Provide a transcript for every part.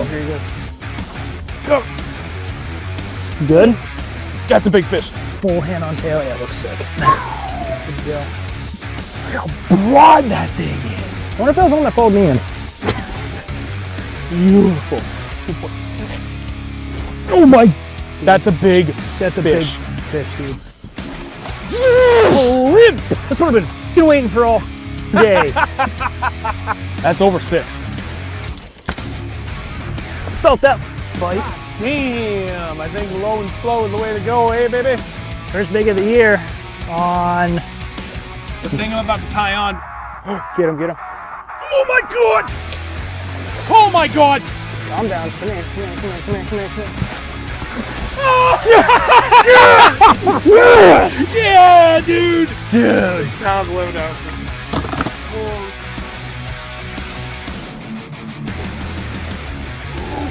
Oh, here you go. Go. Good? That's a big fish. Full hand on tail. Yeah, looks sick. Good deal. Look how broad that thing is. I wonder if that was one that followed me in. Beautiful. Oh my. That's a big That's a fish. big fish, dude. Limp. That's what I've been waiting for all day. That's over 6. Felt that bite. Damn, I think low and slow is the way to go, eh, baby? First big of the year on. The thing I'm about to tie on. Get him, get him. Oh my god! Oh my god! Calm down. Come here, come here, come here, come here, come here, come here. Yeah, dude! Dude. Pounds, 11 ounces.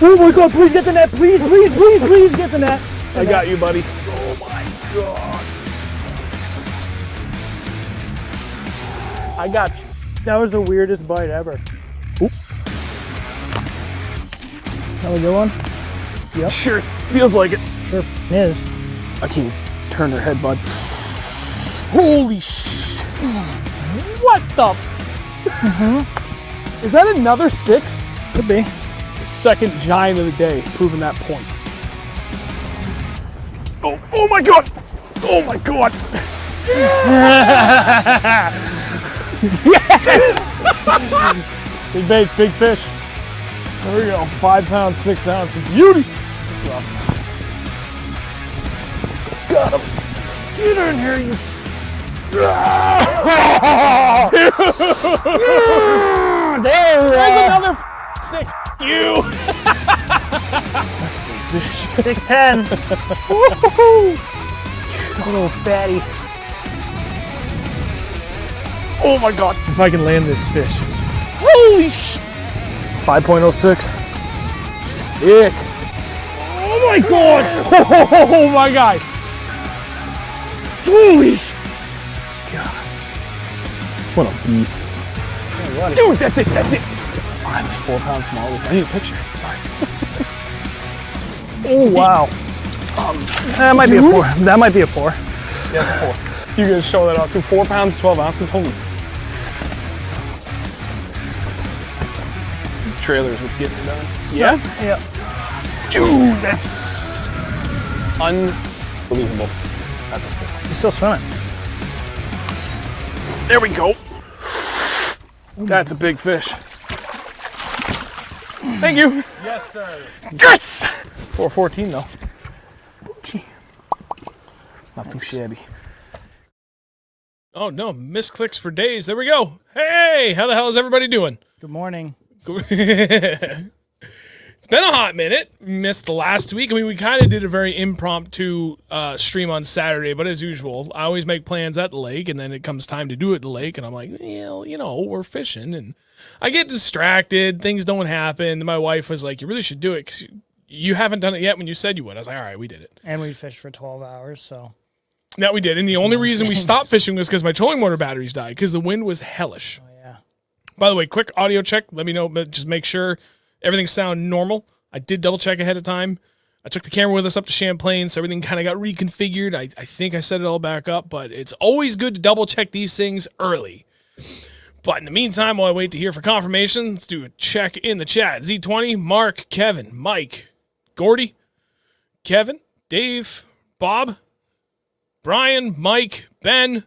Oh my god, please get the net. Please, please, please, please get the net. I got you, buddy. Oh my god. I got you. That was the weirdest bite ever. Oop. That was a good one? Yep. Sure, feels like it. Sure is. I can't turn her head, bud. Holy sh! What the? Is that another 6? Could be. The second giant of the day, proving that point. Oh my god! Oh my god! Yes! Big baits, big fish. There we go. 5 pounds, 6 ounces. Beauty! Let's go. Got him. Get in here, you. There's another 6. You. That's a big fish. 6'10". Woo-hoo-hoo. Little fatty. Oh my god. If I can land this fish. Holy sh! 5.06. Sick. Oh my god! Oh my god! Holy sh! God. What a beast. Dude, that's it, that's it! I'm like 4 pounds smaller. I need a picture. Sorry. Oh wow. That might be a 4. That might be a 4. Yeah, it's a 4. You guys show that off too. 4 pounds, 12 ounces. Holy. Trailer is what's getting it done. Yeah? Yeah. Dude, that's unbelievable. That's a 4. You're still swimming. There we go. That's a big fish. Thank you. Yes, sir. Yes! 414 though. Gee. Not too shabby. Oh no, misclicks for days. There we go. Hey, how the hell is everybody doing? Good morning. It's been a hot minute. Missed the last week. I mean, we kind of did a very impromptu stream on Saturday, but as usual, I always make plans at the lake, and then it comes time to do it at the lake, and I'm like, well, you know, we're fishing, and I get distracted. Things don't happen. My wife was like, you really should do it because you haven't done it yet when you said you would. I was like, all right, we did it. And we fished for 12 hours, so. That we did, and the only reason we stopped fishing was because my trolling motor batteries died because the wind was hellish. Oh, yeah. By the way, quick audio check. Let me know, but just make sure everything sound normal. I did double check ahead of time. I took the camera with us up to Champlain, so everything kind of got reconfigured. I think I set it all back up, but it's always good to double check these things early. But in the meantime, while I wait to hear for confirmation, let's do a check in the chat. Z20, Mark, Kevin, Mike, Gordy, Kevin, Dave, Bob, Brian, Mike, Ben,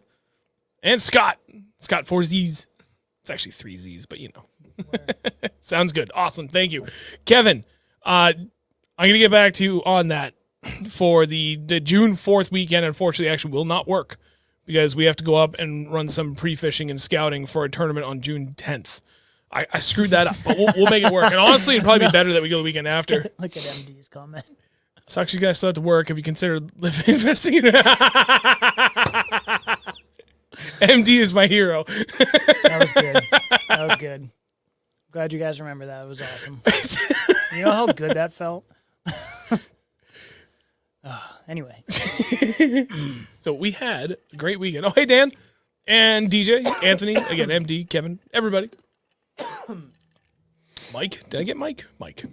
and Scott. Scott 4 Z's. It's actually 3 Z's, but you know. Sounds good. Awesome. Thank you. Kevin, I'm going to get back to you on that for the June 4th weekend. Unfortunately, actually will not work because we have to go up and run some pre-fishing and scouting for a tournament on June 10th. I screwed that up, but we'll make it work. And honestly, it'd probably be better that we go the weekend after. Look at MD's comment. Sucks you guys still have to work. Have you considered investing in MD is my hero. That was good. That was good. Glad you guys remember that. It was awesome. You know how good that felt? Anyway. So we had a great weekend. Oh, hey, Dan. And DJ, Anthony, again, MD, Kevin, everybody. Mike. Did I get Mike? Mike.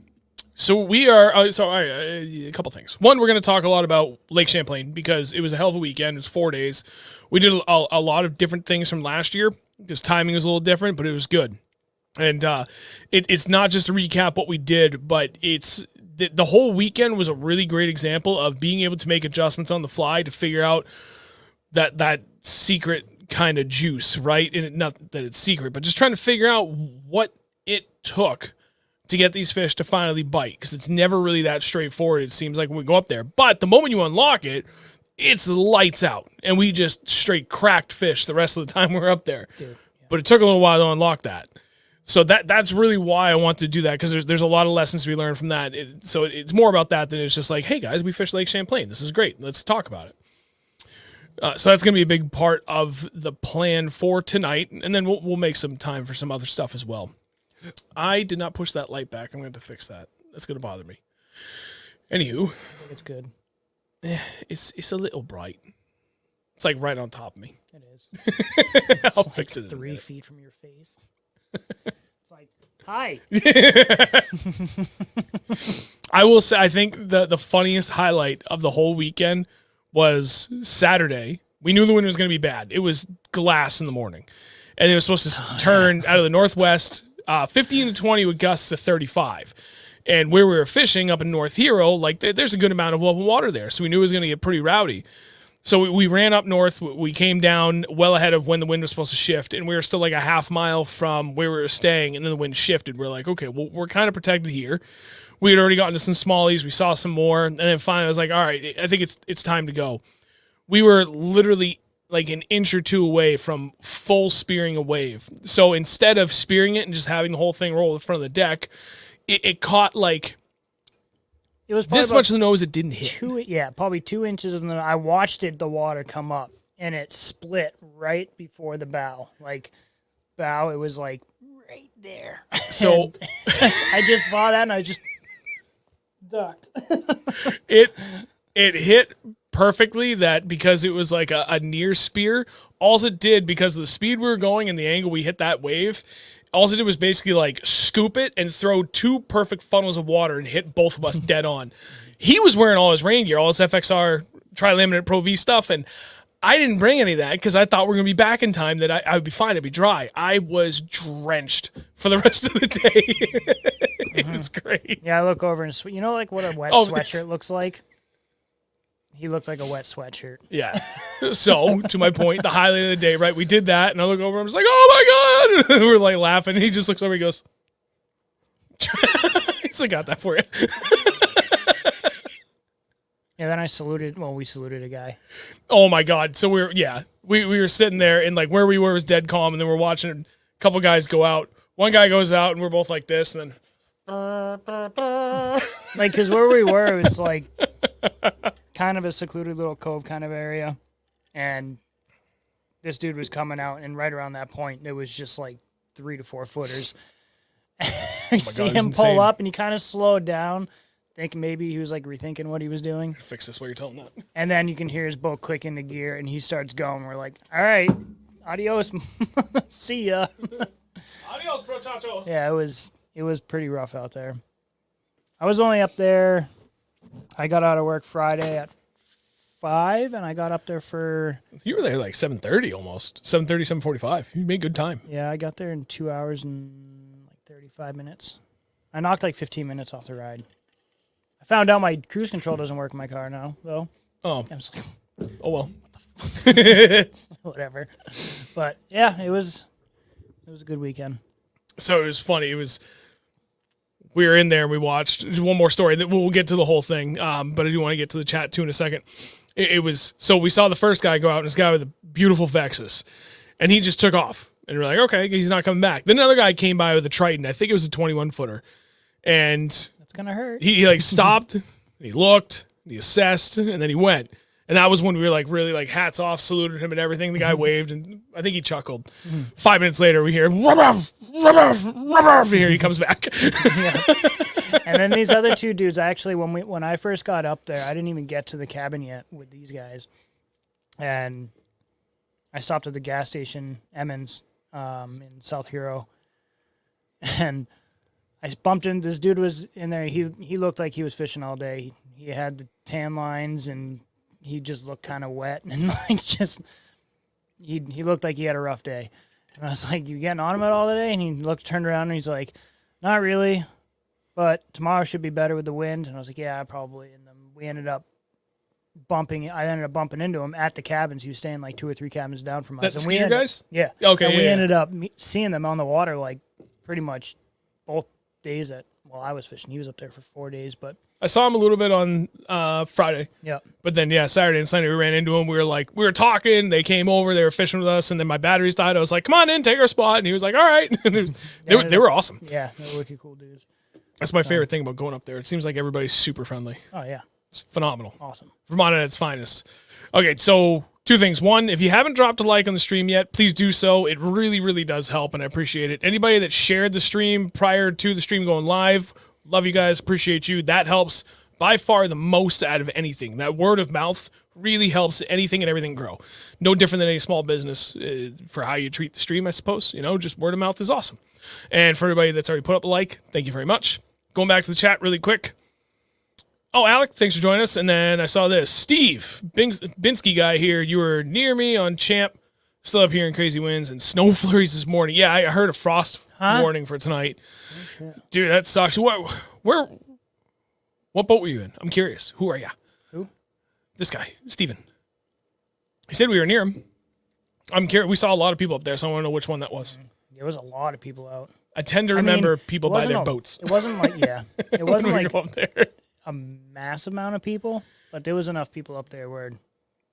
So we are. A couple things. One, we're going to talk a lot about Lake Champlain because it was a hell of a weekend. It was 4 days. We did a lot of different things from last year because timing was a little different, but it was good. And it's not just to recap what we did, but it's the whole weekend was a really great example of being able to make adjustments on the fly to figure out that secret kind of juice, right? And not that it's secret, but just trying to figure out what it took to get these fish to finally bite, because it's never really that straightforward, it seems like, when we go up there. But the moment you unlock it, it's lights out, and we just straight cracked fish the rest of the time we were up there. Dude, yeah. But it took a little while to unlock that. So that's really why I want to do that, because there's a lot of lessons to be learned from that. So it's more about that than it's just like, hey guys, we fished Lake Champlain. This is great. Let's talk about it. So that's going to be a big part of the plan for tonight, and then we'll make some time for some other stuff as well. I did not push that light back. I'm going to have to fix that. That's going to bother me. Anywho, I think it's good. It's a little bright. It's like right on top of me. It is. I'll fix it. 3 feet from your face. It's like, hi. I will say, I think the funniest highlight of the whole weekend was Saturday. We knew the wind was going to be bad. It was glass in the morning, and it was supposed to turn out of the northwest, 15 to 20 with gusts to 35. And where we were fishing up in North Hero, like there's a good amount of open water there, so we knew it was going to get pretty rowdy. So we ran up north. We came down well ahead of when the wind was supposed to shift, and we were still like a half mile from where we were staying, and then the wind shifted. We're like, okay, well, we're kind of protected here. We had already gotten to some smallies. We saw some more, and then finally I was like, all right, I think it's time to go. We were literally like an inch or two away from full spearing a wave. So instead of spearing it and just having the whole thing roll in front of the deck, it caught like It was this much of the nose it didn't hit. Probably 2 inches, and then I watched the water come up, and it split right before the bow. Like, bow, it was like right there. So I just saw that, and I just ducked. it hit perfectly, that because it was like a near spear. All it did, because of the speed we were going and the angle we hit that wave, all it did was basically like scoop it and throw 2 perfect funnels of water and hit both of us dead on. He was wearing all his rain gear, all his FXR Tri-Laminate Pro V stuff, and I didn't bring any of that because I thought we were going to be back in time, that I would be fine, it'd be dry. I was drenched for the rest of the day. It was great. Yeah, I look over and you know, like what a wet sweatshirt looks like? He looked like a wet sweatshirt. Yeah. So, to my point, the highlight of the day, right? We did that, and I look over, and I'm just like, oh my God! We're like laughing, and he just looks over, and he goes, he's like, got that for you. Yeah, then I saluted, we saluted a guy. Oh my God. So we were sitting there, and like where we were was dead calm, and then we're watching a couple guys go out. One guy goes out, and we're both like this, and then like, because where we were, it was like kind of a secluded little cove kind of area, and this dude was coming out, and right around that point, it was just like 3 to 4 footers. I see him pull up, and he kind of slowed down, thinking maybe he was like rethinking what he was doing. Fix this while you're telling that. And then you can hear his boat click into gear, and he starts going. We're like, all right, adios, see ya. Adios, bro, chacho. Yeah, it was pretty rough out there. I was only up there. I got out of work Friday at 5, and I got up there for... You were there like 7:30 almost. 7:30, 7:45. You made good time. Yeah, I got there in 2 hours and like 35 minutes. I knocked like 15 minutes off the ride. I found out my cruise control doesn't work in my car now, though. Oh. I was like, oh well. Whatever. But yeah, it was a good weekend. So it was funny. We were in there and we watched one more story that we'll get to the whole thing. But I do want to get to the chat too in a second. It was, so we saw the first guy go out, and this guy with a beautiful Vexus, and he just took off, and we're like, okay, he's not coming back. Then another guy came by with a Triton. I think it was a 21 footer, and that's going to hurt. He like stopped, and he looked, and he assessed, and then he went. And that was when we were like really like hats off, saluted him and everything. The guy waved, and I think he chuckled. 5 minutes later, we hear ruff, ruff, ruff, here he comes back. Yeah. And then these other 2 dudes, actually, when I first got up there, I didn't even get to the cabin yet with these guys, and I stopped at the gas station, Emmons, in South Hero, and I bumped in. This dude was in there. He looked like he was fishing all day. He had the tan lines, and he just looked kind of wet, and like just he looked like he had a rough day. And I was like, "You getting on him at all today?" And he turned around, and he's like, "Not really, but tomorrow should be better with the wind." And I was like, "Yeah, probably." And then we ended up bumping into him at the cabins. He was staying like 2 or 3 cabins down from us. That's and skier guys? Yeah. Okay. And we ended up seeing them on the water like pretty much both days I was fishing. He was up there for 4 days, but I saw him a little bit on Friday. yeah. But then, Saturday and Sunday we ran into him. We were talking. They came over. They were fishing with us. And then my batteries died. I was like, come on in, take our spot. And he was like, all right. They were awesome. Yeah, they're wicked cool dudes. That's my favorite thing about going up there. It seems like everybody's super friendly. Oh, yeah. It's phenomenal. Awesome. Vermont at its finest. Okay, so 2 things. One, if you haven't dropped a like on the stream yet, please do so. It really, really does help, and I appreciate it. Anybody that shared the stream prior to the stream going live, love you guys, appreciate you. That helps by far the most out of anything. That word of mouth really helps anything and everything grow. No different than any small business for how you treat the stream, I suppose. Just word of mouth is awesome. And for everybody that's already put up a like, thank you very much. Going back to the chat really quick. Oh, Alec, thanks for joining us. And then I saw this. Steve, Binsky guy here. You were near me on Champ. Still up here in crazy winds and snow flurries this morning. Yeah, I heard a frost warning for tonight. Okay. Dude, that sucks. What boat were you in? I'm curious. Who are you? Who? This guy, Steven. He said we were near him. I'm curious. We saw a lot of people up there, so I want to know which one that was. There was a lot of people out. I tend to remember people by their boats. It wasn't like, it wasn't like up there. A massive amount of people, but there was enough people up there where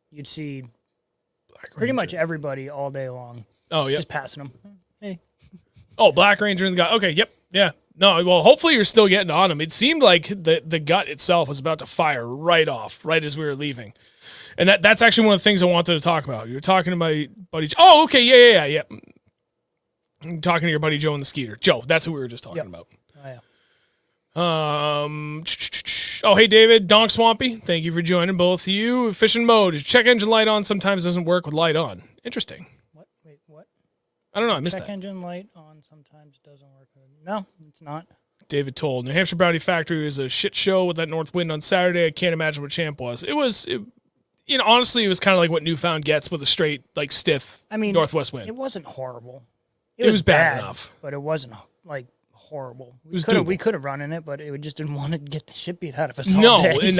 you'd see pretty much everybody all day long. Oh, yeah. Just passing them. Hey. Oh, Black Ranger and the guy. Okay, yep, yeah. No, well, hopefully you're still getting on them. It seemed like the gut itself was about to fire right off, right as we were leaving. And that's actually one of the things I wanted to talk about. You were talking to my buddy. Oh, okay, yeah. I'm talking to your buddy Joe in the Skeeter. Joe, that's who we were just talking about. Oh, yeah. Oh, hey, David, Donk Swampy. Thank you for joining, both of you. Fishing mode. Check engine light on sometimes doesn't work with light on. Interesting. What? Wait, what? I don't know. I missed Check that. engine light on sometimes doesn't work. No, it's not. David told. New Hampshire Brownie Factory was a shit show with that north wind on Saturday. I can't imagine what Champ was. Honestly, it was kind of like what Newfound gets with a straight, like, stiff northwest wind. It wasn't horrible. It was bad enough. But it wasn't, like, horrible. We could have run in it, but it just didn't want to get the shit beat out of us all day. No, and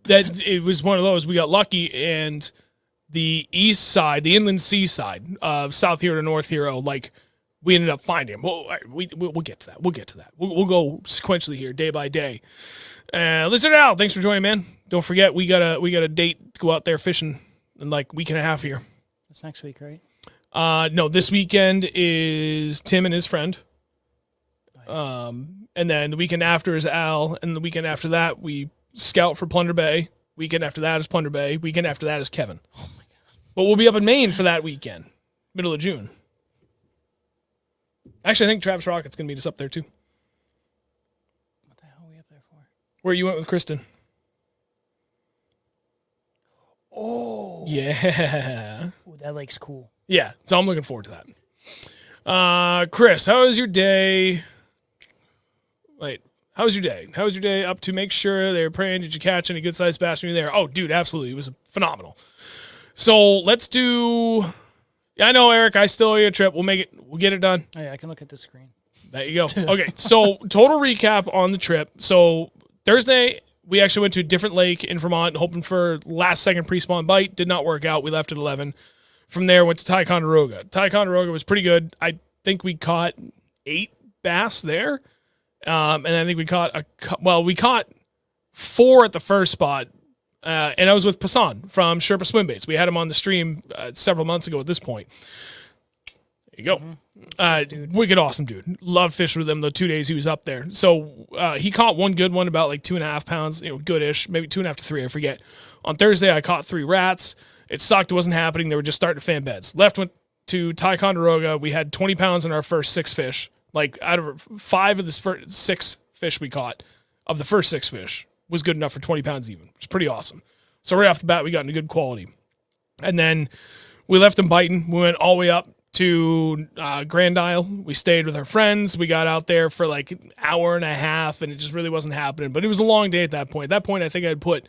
that it was one of those. We got lucky, and the east side, the inland sea side of South Hero to North Hero, like, we ended up finding him. Well, we'll get to that. We'll go sequentially here, day by day. Listen Al, thanks for joining, man. Don't forget, we got a date to go out there fishing in like a week and a half here. That's next week, right? No, this weekend is Tim and his friend. And then the weekend after is Al, and the weekend after that we scout for Plunder Bay. Weekend after that is Plunder Bay. Weekend after that is Kevin. Oh my god! But we'll be up in Maine for that weekend, middle of June. Actually, I think Travis Rocket's gonna meet us up there too. What the hell are we up there for? Where you went with Kristen? Oh yeah. Ooh, that lake's cool. Yeah, so I'm looking forward to that. Chris, how was your day? Wait, how was your day? How was your day up to make sure they were praying? Did you catch any good sized bass when you were there? Oh, dude, absolutely. It was phenomenal. So let's do. I know, Eric, I still owe you a trip. We'll get it done. Oh, yeah, I can look at the screen. There you go. Okay, so total recap on the trip. So Thursday, we actually went to a different lake in Vermont, hoping for last second pre-spawn bite. Did not work out. We left at 11. From there, went to Ticonderoga. Ticonderoga was pretty good. I think we caught 8 bass there. And I think we caught we caught 4 at the first spot. And I was with Passan from Sherpa Swimbaits. We had him on the stream several months ago at this point. There you go. Mm-hmm. Wicked awesome dude. Loved fishing with him the 2 days he was up there. So he caught one good one, about like 2.5 pounds, goodish, maybe 2.5 to 3, I forget. On Thursday, I caught 3 rats. It sucked. It wasn't happening. They were just starting to fan beds. Went to Ticonderoga. We had 20 pounds in our first 6 fish. Like, out of 5 of the first 6 fish we caught, of the first 6 fish, was good enough for 20 pounds even, which is pretty awesome. So right off the bat, we got into good quality. And then we left them biting. We went all the way up to Grand Isle. We stayed with our friends. We got out there for like an hour and a half, and it just really wasn't happening. But it was a long day at that point. At that point, I think I'd put,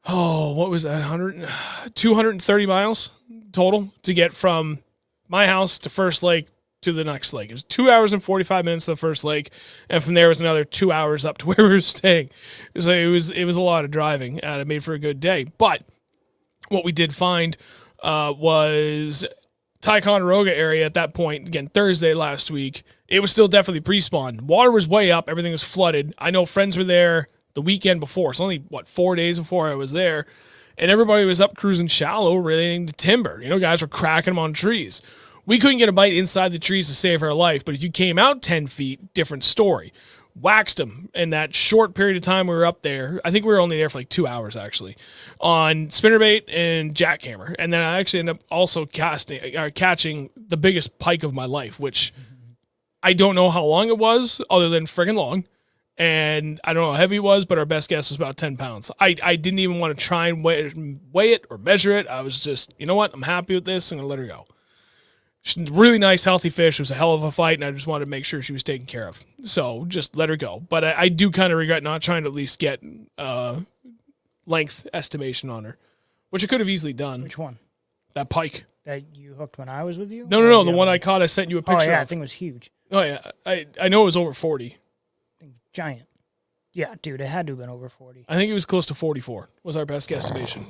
what was that, 230 miles total to get from my house to First Lake to the next lake. It was 2 hours and 45 minutes to the first lake, and from there was another 2 hours up to where we were staying. So it was a lot of driving, and it made for a good day. But what we did find was Ticonderoga area at that point, again, Thursday last week. It was still definitely pre-spawn. Water was way up. Everything was flooded. I know friends were there the weekend before. It's only, 4 days before I was there. And everybody was up cruising shallow relating to timber. Guys were cracking them on trees. We couldn't get a bite inside the trees to save our life, but if you came out 10 feet, different story. Waxed them in that short period of time we were up there. I think we were only there for like 2 hours, actually, on spinnerbait and jackhammer. And then I actually ended up also catching the biggest pike of my life, which I don't know how long it was, other than friggin' long. And I don't know how heavy it was, but our best guess was about 10 pounds. I didn't even want to try and weigh it or measure it. I was just, you know what? I'm happy with this. I'm going to let her go. Really nice, healthy fish. It was a hell of a fight, and I just wanted to make sure she was taken care of. So just let her go. But I do kind of regret not trying to at least get length estimation on her, which I could have easily done. Which one? That pike. That you hooked when I was with you? No. The one I caught, I sent you a picture of. Oh, yeah, that thing was huge. Oh, yeah. I know it was over 40. Giant. Yeah, dude, it had to have been over 40. I think it was close to 44 was our best guesstimation.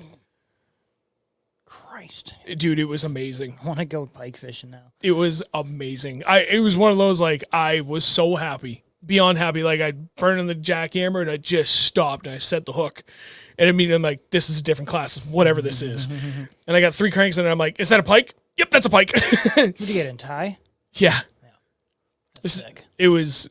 Christ. Dude, it was amazing. I want to go pike fishing now. It was amazing. It was one of those, like, I was so happy. Beyond happy. Like, I'd burn in the jackhammer, and I just stopped, and I set the hook. And immediately I'm like, this is a different class of whatever this is. And I got 3 cranks in it, and I'm like, is that a pike? Yep, that's a pike. Did you get in tie? Yeah. That's sick. It was,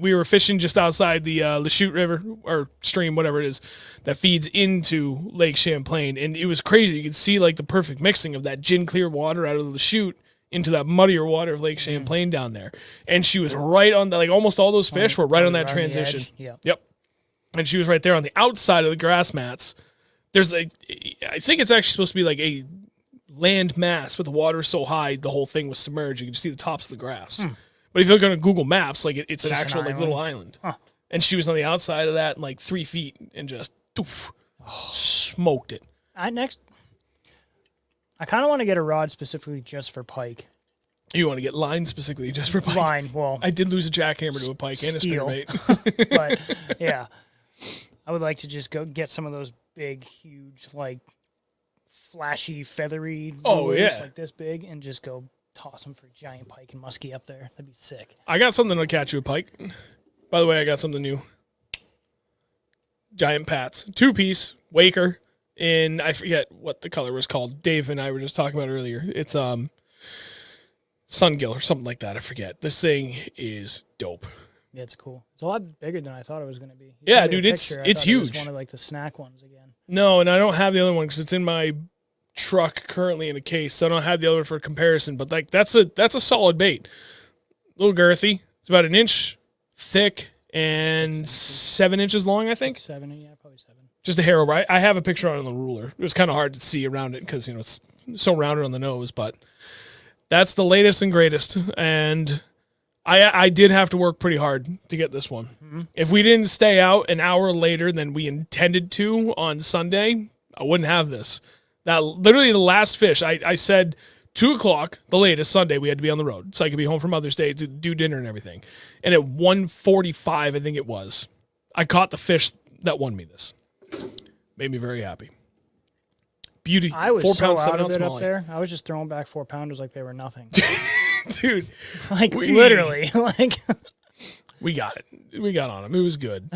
we were fishing just outside the Lachute River, or stream, whatever it is, that feeds into Lake Champlain. And it was crazy. You could see, like, the perfect mixing of that gin clear water out of the Lachute into that muddier water of Lake Champlain down there. And she was right on, like, almost all those fish were right on that transition. Yep. And she was right there on the outside of the grass mats. There's, like, I think it's actually supposed to be like a land mass, but the water is so high, the whole thing was submerged. You can just see the tops of the grass. But if you look on Google Maps, like, it's an actual, like, little island. Huh. And she was on the outside of that, like, 3 feet, and just smoked it. I kind of want to get a rod specifically just for pike. You want to get line specifically just for pike? Line, well. I did lose a jackhammer to a pike and a spinnerbait. But, yeah. I would like to just go get some of those big, huge, like, flashy, feathery lures, like this big, and just go toss them for giant pike and muskie up there. That'd be sick. I got something to catch you a pike. By the way, I got something new. Giant Pats. 2-piece, Waker, in, I forget what the color was called. Dave and I were just talking about it earlier. It's Sungill or something like that. I forget. This thing is dope. Yeah, it's cool. It's a lot bigger than I thought it was going to be. Yeah, dude, it's huge. It was one of, like, the snack ones again. No, and I don't have the other one because it's in my truck currently in a case, so I don't have the other for comparison. But, like, that's a solid bait. A little girthy. It's about 1 inch thick and 7 inches long, I think. 7, yeah, probably 7. Just a hair over. I have a picture on it on the ruler. It was kind of hard to see around it because, it's so rounded on the nose. But that's the latest and greatest. And I did have to work pretty hard to get this one. Mm-hmm. If we didn't stay out an hour later than we intended to on Sunday, I wouldn't have this. That literally the last fish, I said 2 o'clock, the latest Sunday, we had to be on the road. So I could be home for Mother's Day to do dinner and everything. And at 1:45, I think it was, I caught the fish that won me this. Made me very happy. Beauty. I was 4 so pounds, out 7 of ounce it up Molly. there. I was just throwing back 4-pounders like they were nothing. Dude. Like, literally. Like, we got it. We got on him. It was good.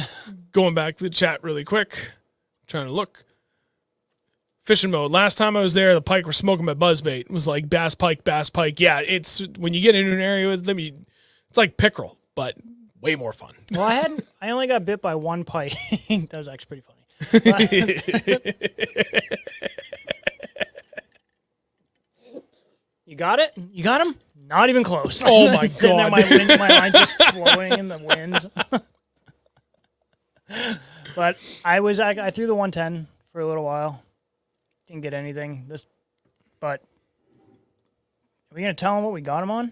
Going back to the chat really quick. Trying to look. Fishing mode. Last time I was there, the pike were smoking my buzzbait. It was like bass pike. Yeah, it's when you get into an area with them, it's like pickerel, but way more fun. Well, I only got bit by one pike. That was actually pretty funny. You got it? You got him? Not even close. Oh my Sitting there, God. my line just flowing in the wind. But I threw the 110 for a little while. Didn't get anything. But it we gonna tell him what we got him on?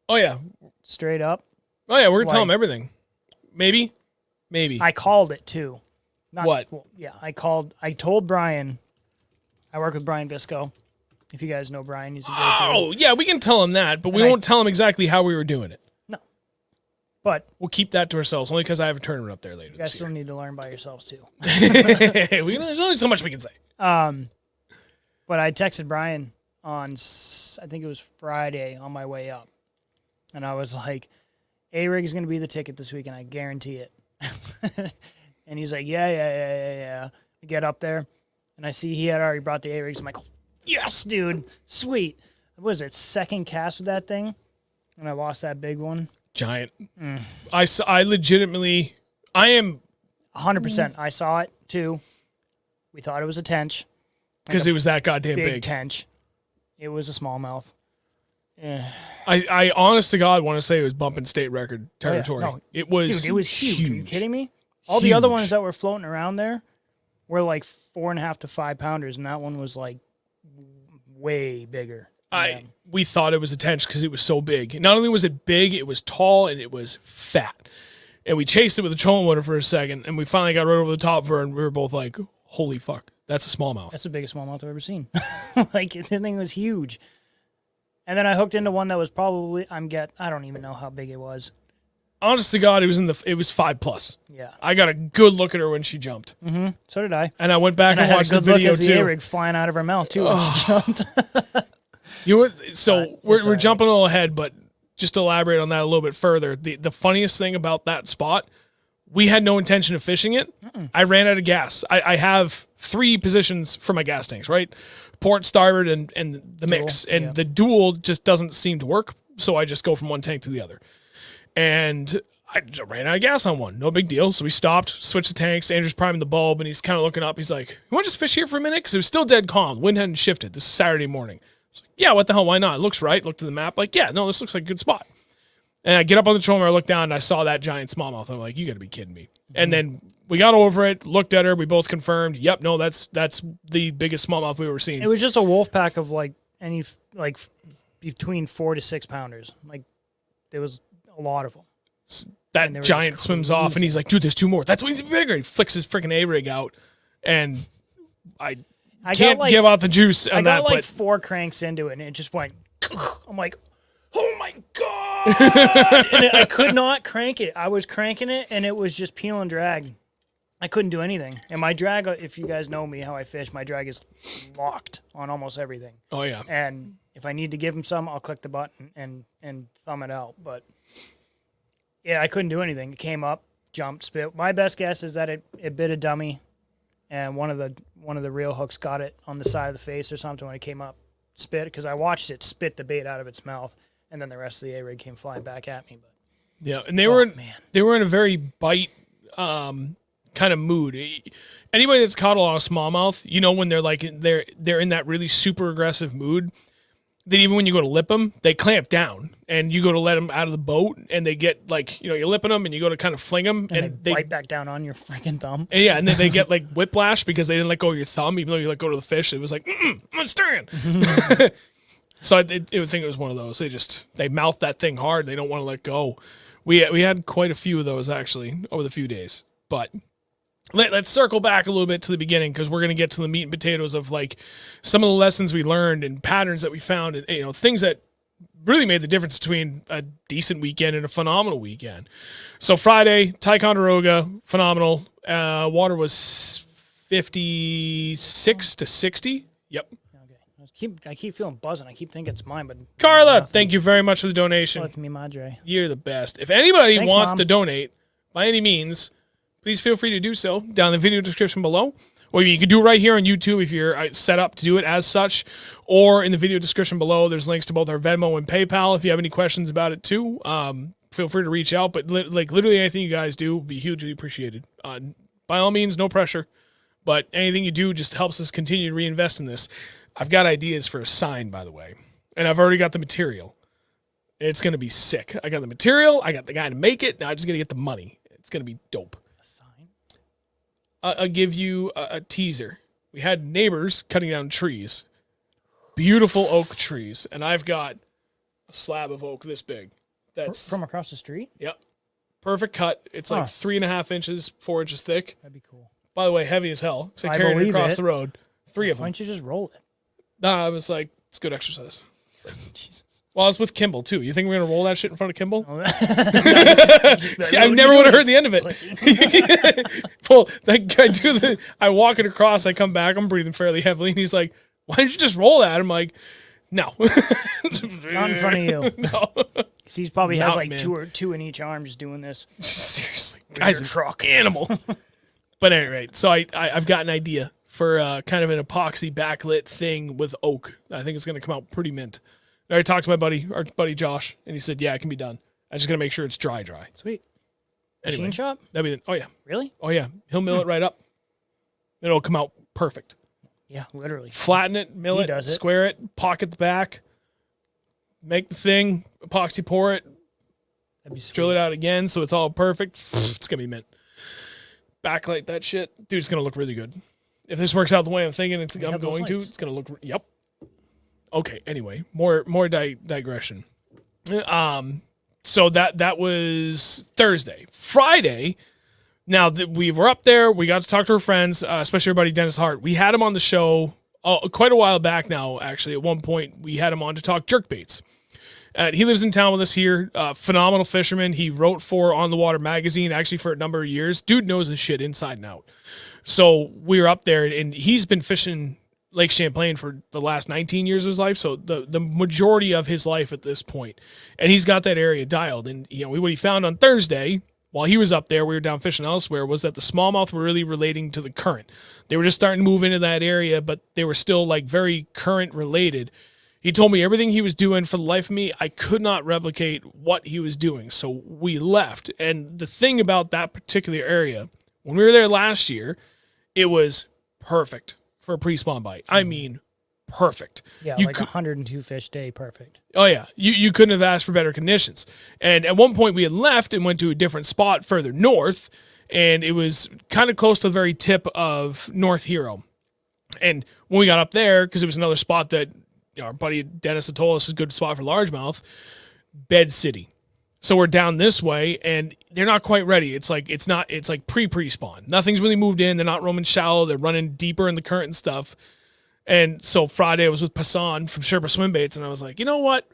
Oh yeah. Straight up. Oh yeah, we're gonna tell Like- him everything. Maybe. I called it too. What? Well, yeah, I told Brian. I work with Brian Visco. If you guys know Brian, he's a great dude. Oh yeah, we can tell him that, but we won't tell him exactly how we were doing it. No. But We'll keep that to ourselves, only because I have a tournament up there later you guys this still year. need to learn by yourselves too. There's only so much we can say. But I texted Brian on, I think it was Friday on my way up. And I was like, A-Rig is going to be the ticket this weekend. I guarantee it. And he's like, yeah. I get up there, and I see he had already brought the A-Rigs. I'm like, yes, dude. Sweet. What was it, second cast with that thing? And I lost that big one. Giant. I legitimately, I am 100%. I saw it, too. We thought it was a tench. because it was that goddamn Big big. tench. It was a smallmouth. I honest to God want to say it was bumping state record territory. No. It was, Dude, it was huge. Are you kidding me? All the other ones that were floating around there were like 4.5 to 5 pounders, and that one was like way bigger. We thought it was a tench because it was so big. Not only was it big, it was tall and it was fat. And we chased it with a trolling motor for a second, and we finally got right over the top of her, and we were both like, "Holy fuck, that's a smallmouth." That's the biggest smallmouth I've ever seen. Like, the thing was huge. And then I hooked into one that was probably I don't even know how big it was. Honest to God, it was it was 5+. Yeah. I got a good look at her when she jumped, So did I. and I went back And I and had a watched the good look video as the too. A-rig flying out of her mouth too when she jumped. So we're it's all right. jumping a little ahead, but just to elaborate on that a little bit further, the funniest thing about that spot, we had no intention of fishing it. I ran out of gas. I have 3 positions for my gas tanks, right? Port, starboard, and the mix. And yeah. the dual just doesn't seem to work, so I just go from one tank to the other. And I just ran out of gas on one. No big deal. So we stopped, switched the tanks. Andrew's priming the bulb, and he's kind of looking up. He's like, "You want to just fish here for a minute?" Because it was still dead calm. Wind hadn't shifted. This is Saturday morning. I was like, yeah, what the hell? Why not? It looks right. Looked at the map. Like, yeah, no, this looks like a good spot. And I get up on the trolling motor, I look down, and I saw that giant smallmouth. I'm like, you got to be kidding me. And then we got over it, looked at her. We both confirmed, yep, no, that's the biggest smallmouth we've ever seen. It was just a wolf pack of between 4 to 6 pounders. Like, there was a lot of them. That were giant just swims off, and he's like, dude, there's 2 more. That's what's bigger. He flicks his freaking A-rig out, and I can't give out the juice on I got that. like But 4 cranks into it, and it just went. I'm like, oh my god! And I could not crank it. I was cranking it, and it was just peel and drag. I couldn't do anything. And my drag, if you guys know me, how I fish, my drag is locked on almost everything. oh yeah, And if I need to give him some, I'll click the button and thumb it out. But yeah, I couldn't do anything. It came up, jumped, spit. My best guess is that it bit a dummy, and one of the reel hooks got it on the side of the face or something when it came up, spit, because I watched it spit the bait out of its mouth, and then the rest of the A-rig came flying back at me. But yeah, and they were in a very bite kind of mood. Anybody that's caught a lot of smallmouth, you know, when they're like they're in that really super aggressive mood, that even when you go to lip them, they clamp down, and you go to let them out of the boat, and they get like, you know, you're lipping them, and you go to kind of fling them, and they bite back down on your freaking thumb. and yeah, and then they get like whiplash because they didn't let go of your thumb, even though you let go of the fish. It was like, I'm gonna stand. So I would think it was one of those. They mouth that thing hard. They don't want to let go. We had quite a few of those actually over the few days, but. Let's circle back a little bit to the beginning, because we're going to get to the meat and potatoes of like some of the lessons we learned and patterns that we found, and, you know, things that really made the difference between a decent weekend and a phenomenal weekend. So Friday, Ticonderoga, phenomenal. Water was 56 to 60. Yep. Okay. I keep feeling buzzing. I keep thinking it's mine, but Carla, thank you very much for the donation. oh, it's me, Madre. You're the best. If anybody Thanks, wants Mom. to donate by any means, please feel free to do so down in the video description below. Or you can do it right here on YouTube if you're set up to do it as such. Or in the video description below, there's links to both our Venmo and PayPal. If you have any questions about it too, feel free to reach out. But literally anything you guys do will be hugely appreciated. By all means, no pressure. But anything you do just helps us continue to reinvest in this. I've got ideas for a sign, by the way. And I've already got the material. It's going to be sick. I got the material. I got the guy to make it. Now I just got to get the money. It's going to be dope. I'll give you a teaser. We had neighbors cutting down trees, beautiful oak trees, and I've got a slab of oak this big. That's From across the street? Yep. Perfect cut. It's like 3.5 inches, 4 inches thick. That'd be cool. By the way, heavy as hell. So I I carried it believe across it. the road. 3 of Why them. don't you just roll it? No, I was like, it's good exercise. Jesus. Well, I was with Kimball, too. You think we're going to roll that shit in front of Kimball? Oh, Yeah, I never would have heard the end of it. Well, that guy I walk it across, I come back, I'm breathing fairly heavily, and he's like, why didn't you just roll that? I'm like, no. Not in front of you. No. Because he probably has like man. two in each arm just doing this. Seriously. With Guy's your an truck. animal. But at any rate, so I've got an idea for kind of an epoxy backlit thing with oak. I think it's going to come out pretty mint. I already talked to our buddy Josh, and he said, yeah, it can be done. I just got to make sure it's dry. Sweet. Anyway, Machine shop? oh, yeah. Really? Oh, yeah. He'll mill it right up. It'll come out perfect. Yeah, literally. Flatten it, mill He it, does it. square it, pocket the back, make the thing, epoxy pour it, That'd be sweet. drill it out again so it's all perfect. It's going to be mint. Backlight that shit. Dude, it's going to look really good. If this works out the way I'm thinking I'm going to, it's going to look... Yep. Okay, anyway, more digression. So that was Thursday. Friday, now that we were up there, we got to talk to our friends, especially our buddy Dennis Hart. We had him on the show quite a while back now, actually. At one point, we had him on to talk jerkbaits. He lives in town with us here. Phenomenal fisherman. He wrote for On the Water magazine, actually, for a number of years. Dude knows his shit inside and out. So we were up there, and he's been fishing Lake Champlain for the last 19 years of his life, so the majority of his life at this point. And he's got that area dialed. And what he found on Thursday, while he was up there, we were down fishing elsewhere, was that the smallmouth were really relating to the current. They were just starting to move into that area, but they were still like very current related. He told me everything he was doing. For the life of me, I could not replicate what he was doing, so we left. And the thing about that particular area, when we were there last year, it was perfect for a pre-spawn bite. I mean, perfect. Yeah, you like 102 fish day, perfect. Oh, yeah. You couldn't have asked for better conditions. And at one point, we had left and went to a different spot further north, and it was kind of close to the very tip of North Hero. And when we got up there, because it was another spot that our buddy Dennis had told us is a good spot for largemouth, Bed City. So we're down this way, and they're not quite ready. It's like pre-spawn. Nothing's really moved in. They're not roaming shallow. They're running deeper in the current and stuff. And so Friday I was with Passan from Sherpa Swimbaits, and I was like, you know what?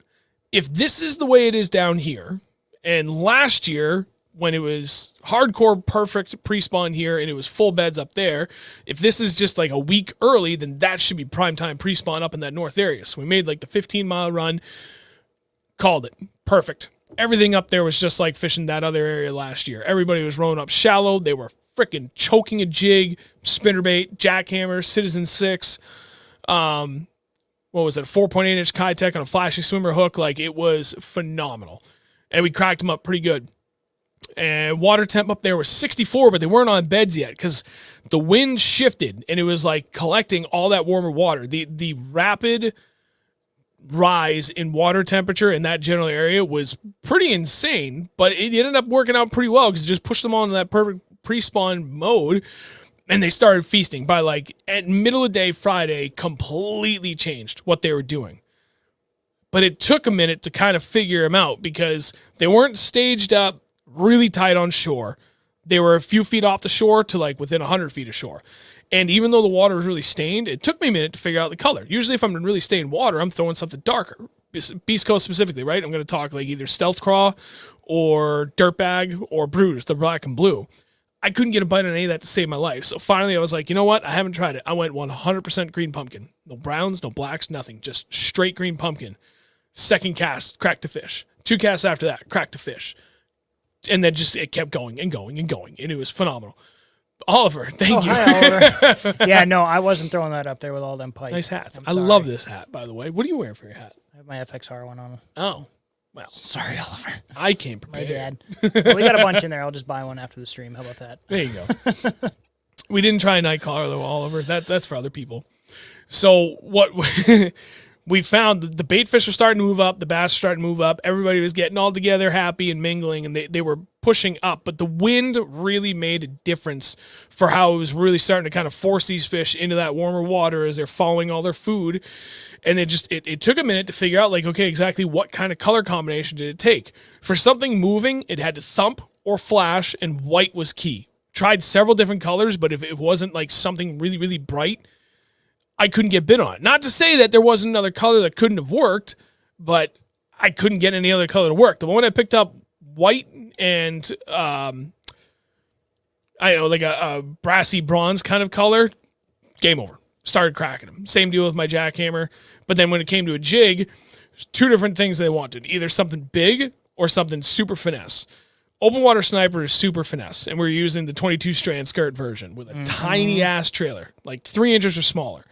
If this is the way it is down here, and last year when it was hardcore perfect pre-spawn here and it was full beds up there, if this is just like a week early, then that should be prime time pre-spawn up in that north area. So we made like the 15-mile run, called it. Perfect. Everything up there was just like fishing that other area last year. Everybody was rowing up shallow. They were freaking choking a jig, spinnerbait, jackhammer, Citizen 6. What was it? 4.8-inch Kitech on a flashy swimmer hook. Like, it was phenomenal. And we cracked them up pretty good. And water temp up there was 64, but they weren't on beds yet because the wind shifted and it was like collecting all that warmer water. The rapid rise in water temperature in that general area was pretty insane, but it ended up working out pretty well because it just pushed them on that perfect pre-spawn mode, and they started feasting. By like at middle of the day Friday, completely changed what they were doing. But it took a minute to kind of figure them out because they weren't staged up really tight on shore. They were a few feet off the shore to like within 100 feet of shore. And even though the water was really stained, it took me a minute to figure out the color. Usually if I'm in really stained water, I'm throwing something darker. Beast Coast specifically, right? I'm going to talk like either Stealth Craw or Dirtbag or Bruise, the black and blue. I couldn't get a bite on any of that to save my life. So finally I was like, you know what? I haven't tried it. I went 100% green pumpkin. No browns, no blacks, nothing. Just straight green pumpkin. Second cast, cracked a fish. 2 casts after that, cracked a fish. And then just it kept going and going and going. And it was phenomenal. Oliver, thank you. Hi, Oliver. Yeah, no, I wasn't throwing that up there with all them pipes. Nice hats. I'm I sorry. love this hat, by the way. What are you wearing for your hat? I have my FXR one on. Oh, well. Sorry, Oliver. I came My prepared. bad. Well, we got a bunch in there. I'll just buy one after the stream. How about that? There you go. We didn't try a night collar, though, Oliver. That's for other people. So what we found that the bait fish were starting to move up, the bass were starting to move up, everybody was getting all together, happy and mingling, and they were pushing up. But the wind really made a difference for how it was really starting to kind of force these fish into that warmer water as they're following all their food. And it took a minute to figure out, like, okay, exactly what kind of color combination did it take? For something moving, it had to thump or flash, and white was key. Tried several different colors, but if it wasn't like something really, really bright, I couldn't get bit on it. Not to say that there wasn't another color that couldn't have worked, but I couldn't get any other color to work. The moment I picked up white and I don't know, like a brassy bronze kind of color, game over. Started cracking them. Same deal with my jackhammer. But then when it came to a jig, there's two different things they wanted. Either something big or something super finesse. Open water sniper is super finesse, and we're using the 22 strand skirt version with a tiny ass trailer, like 3 inches or smaller.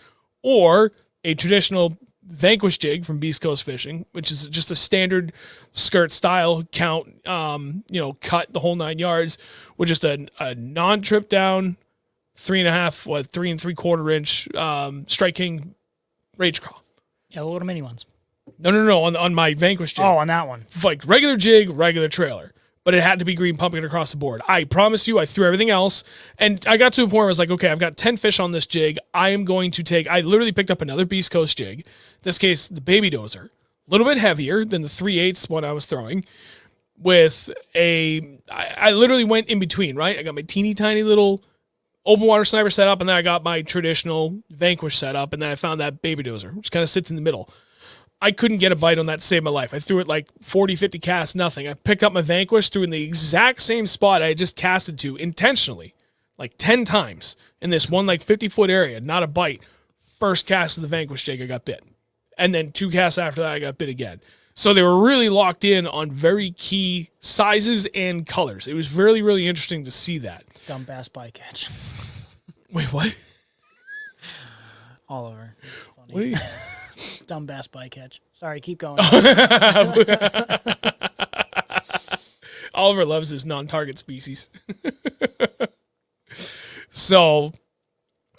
Or a traditional Vanquish jig from Beast Coast Fishing, which is just a standard skirt style count, cut the whole 9 yards with just a non-trip down 3 3/4 inch Strike King Rage Crawl. Yeah, the little mini ones. No, on my Vanquish jig. Oh, on that one. Like regular jig, regular trailer. But it had to be green pumping across the board. I promise you, I threw everything else. And I got to a point where I was like, okay, I've got 10 fish on this jig. I literally picked up another Beast Coast jig. In this case, the Baby Dozer. A little bit heavier than the 3/8 one I was throwing. I literally went in between, right? I got my teeny tiny little open water sniper set up, and then I got my traditional Vanquish set up, and then I found that Baby Dozer, which kind of sits in the middle. I couldn't get a bite on that to save my life. I threw it like 40, 50 casts, nothing. I picked up my Vanquish, threw in the exact same spot I had just casted to intentionally, like 10 times in this one like 50-foot area, not a bite. First cast of the Vanquish jig, I got bit. And then 2 casts after that, I got bit again. So they were really locked in on very key sizes and colors. It was really, really interesting to see that. Dumb bass bycatch. Wait, what? Oliver. Funny. What are you... Dumb bass bycatch. Sorry, keep going. Oliver loves his non-target species. So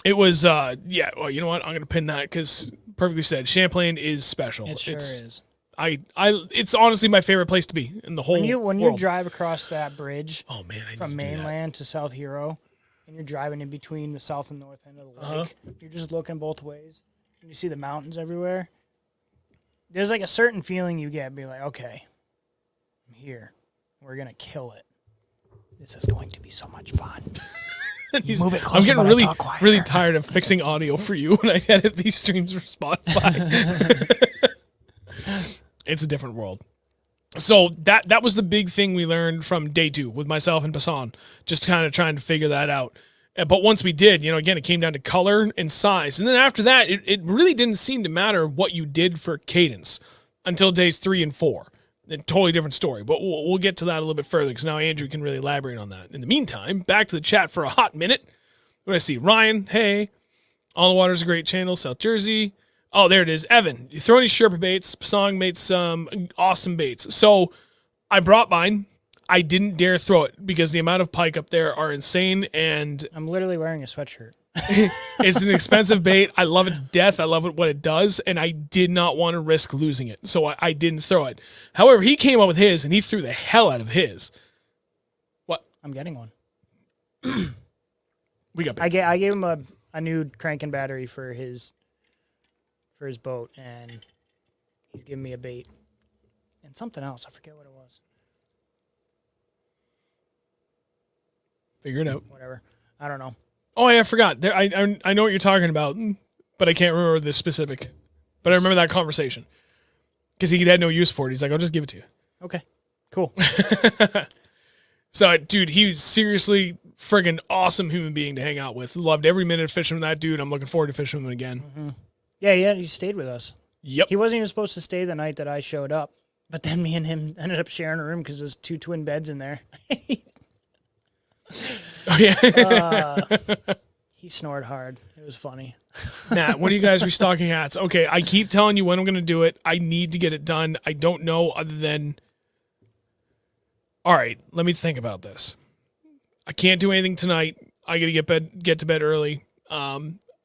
it was, well, you know what? I'm going to pin that because perfectly said. Champlain is special. It sure is. It's honestly my favorite place to be in the whole when world. you drive across that bridge from need to mainland to South Hero, and you're driving in between the south and north end of the lake, you're just looking both ways, and you see the mountains everywhere. There's like a certain feeling you get, be like, okay, I'm here. We're going to kill it. This is going to be so much fun. Move it closer, I'm getting really, really tired of fixing audio for you when I edit these streams for Spotify. It's a different world. So that was the big thing we learned from day 2 with myself and Passan, just kind of trying to figure that out. But once we did, again, it came down to color and size. And then after that, it really didn't seem to matter what you did for cadence until days 3 and 4. A totally different story. But we'll get to that a little bit further because now Andrew can really elaborate on that. In the meantime, back to the chat for a hot minute. What do I see? Ryan, hey. All the Water's a great channel, South Jersey. Oh, there it is. Evan, you throw any Sherpa baits? Pasang made some awesome baits. So I brought mine. I didn't dare throw it because the amount of pike up there are insane, and I'm literally wearing a sweatshirt. It's an expensive bait. I love it to death. I love what it does, and I did not want to risk losing it, so I didn't throw it. However, he came up with his, and he threw the hell out of his. What? I'm getting one. We got baits. I gave him a new cranking battery for his boat, and he's giving me a bait and something else. I forget what it was. Figure it out. Whatever. I don't know. Oh, yeah, I forgot. I know what you're talking about, but I can't remember the specific. But I remember that conversation. Because he had no use for it. He's like, I'll just give it to you. Okay. Cool. So, dude, he was seriously friggin' awesome human being to hang out with. Loved every minute of fishing with that dude. I'm looking forward to fishing with him again. Mm-hmm. Yeah, he stayed with us. Yep. He wasn't even supposed to stay the night that I showed up. But then me and him ended up sharing a room because there's 2 twin beds in there. Oh, yeah. He snored hard. It was funny. Nat, when are you guys restocking hats? Okay, I keep telling you when I'm going to do it. I need to get it done. I don't know other than... All right, let me think about this. I can't do anything tonight. I got to get to bed early.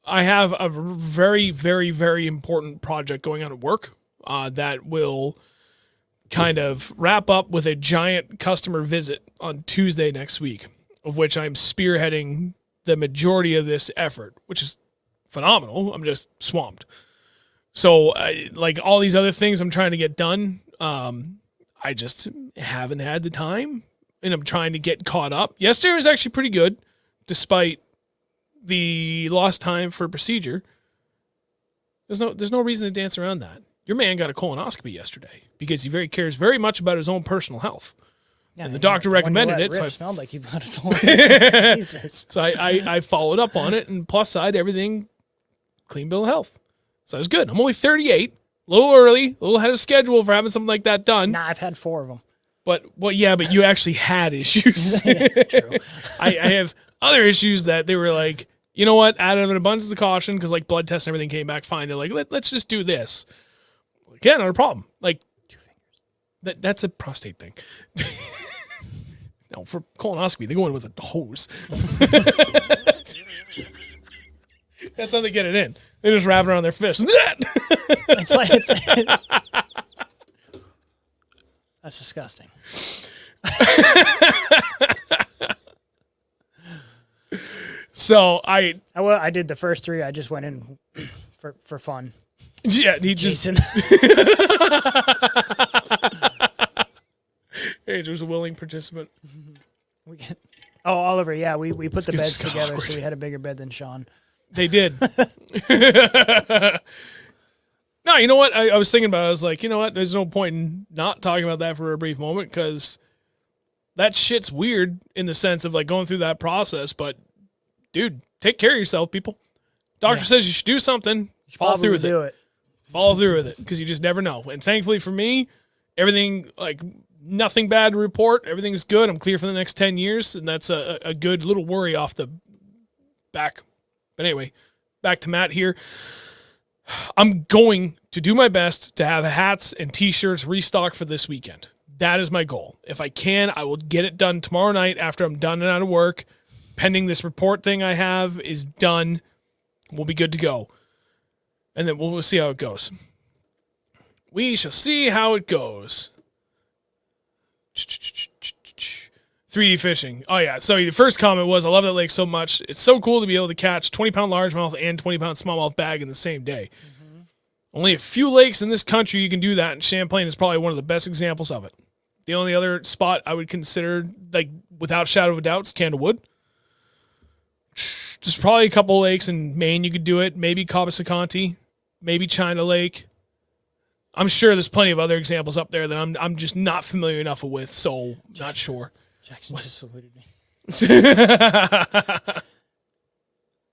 I have a very, very, very important project going on at work that will kind of wrap up with a giant customer visit on Tuesday next week, of which I'm spearheading the majority of this effort, which is phenomenal. I'm just swamped. So, like all these other things I'm trying to get done, I just haven't had the time, and I'm trying to get caught up. Yesterday was actually pretty good, despite the lost time for procedure. There's no reason to dance around that. Your man got a colonoscopy yesterday because he cares very much about his own personal health. Yeah, and the doctor recommended it. So it smelled like you got a Jesus. So I followed up on it, and plus side, everything clean bill of health. So it was good. I'm only 38, a little early, a little ahead of schedule for having something like that done. Nah, I've had 4 of them. But you actually had issues. Yeah, true. I have other issues that they were like, you know what, out of an abundance of caution, because like blood tests and everything came back fine. They're like, let's just do this. Like, yeah, not a problem. Like 2 fingers. That's a prostate thing. No, for colonoscopy, they go in with a hose. That's how they get it in. They just wrap it around their fist. It's that's disgusting. So I did the first 3. I just went in for fun. Yeah, he just. Jason. Andrew's a willing participant. Oliver. Yeah, we put the beds just together, awkward. so we had a bigger bed than Sean. They did. No, you know what? I was thinking about it. I was like, you know what? There's no point in not talking about that for a brief moment, because that shit's weird in the sense of like going through that process. But, dude, take care of yourself, people. Doctor says you should do something. Follow through with it. Follow through with it, because you just never know. And thankfully for me, everything, like, nothing bad to report. Everything's good. I'm clear for the next 10 years, and that's a good little worry off the back. But anyway, back to Matt here. I'm going to do my best to have hats and T-shirts restocked for this weekend. That is my goal. If I can, I will get it done tomorrow night after I'm done and out of work. Pending this report thing I have is done, we'll be good to go. And then we'll see how it goes. We shall see how it goes. 3D fishing. Oh, yeah. So the first comment was, I love that lake so much. It's so cool to be able to catch 20-pound largemouth and 20-pound smallmouth bag in the same day. Mm-hmm. Only a few lakes in this country you can do that, and Champlain is probably one of the best examples of it. The only other spot I would consider, like, without a shadow of a doubt, is Candlewood. There's probably a couple lakes in Maine you could do it. Maybe Cobbessaconte. Maybe China Lake. I'm sure there's plenty of other examples up there that I'm just not familiar enough with, so not sure. Jackson just saluted me.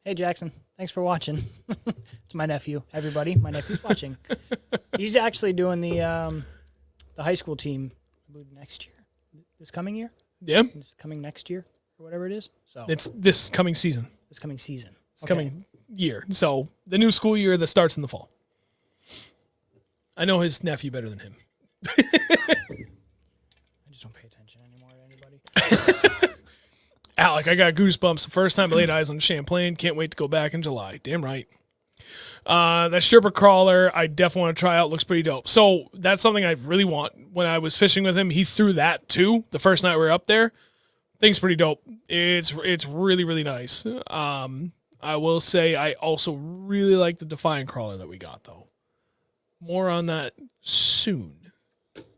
Hey, Jackson. Thanks for watching. It's my nephew. Everybody, my nephew's watching. He's actually doing the high school team, I believe, next year. This coming year? Yeah. It's coming next year, or whatever it is. So it's this coming season. This coming season. It's coming year. So the new school year that starts in the fall. I know his nephew better than him. I just don't pay attention anymore to anybody. Alec, I got goosebumps the first time I laid eyes on Champlain. Can't wait to go back in July. Damn right. That Sherpa crawler, I definitely want to try out. Looks pretty dope. So that's something I really want. When I was fishing with him, he threw that too the first night we were up there. Thing's pretty dope. It's really, really nice. I will say I also really like the Defiant crawler that we got, though. More on that soon.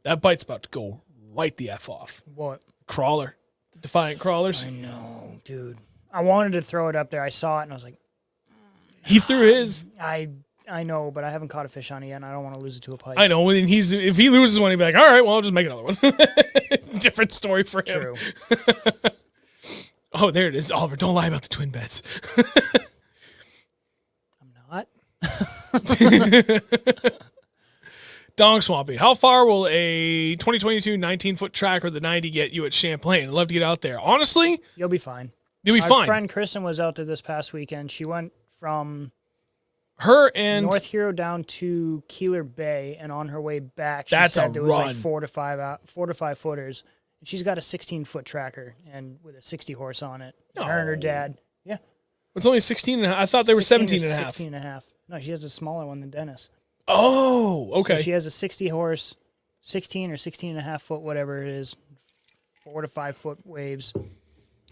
That bite's about to go right the F off. What? Crawler. Defiant crawlers. I know, dude. I wanted to throw it up there. I saw it, and I was like... He threw his. I know, but I haven't caught a fish on it yet, and I don't want to lose it to a pike. I know. And if he loses one, he'd be like, all right, well, I'll just make another one. Different story for him. True. Oh, there it is. Oliver, don't lie about the twin beds. I'm not. Dong Swampy. How far will a 2022 19-foot tracker, the 90, get you at Champlain? I'd love to get out there. Honestly, You'll be fine. you'll be Our fine. friend Kristen was out there this past weekend. She went from Her and North Hero down to Keeler Bay, and on her way back, she That's said a there was run. like 4 to 5 footers. And she's got a 16-foot tracker and with a 60 horse on it. And her and her No. dad. Yeah. It's only 16 and a half. I thought they were 17 and a half. 16 and a half. No, she has a smaller one than Dennis. Oh, okay. So she has a 60 horse, 16 or 16 and a half foot, whatever it is, 4 to 5 foot waves.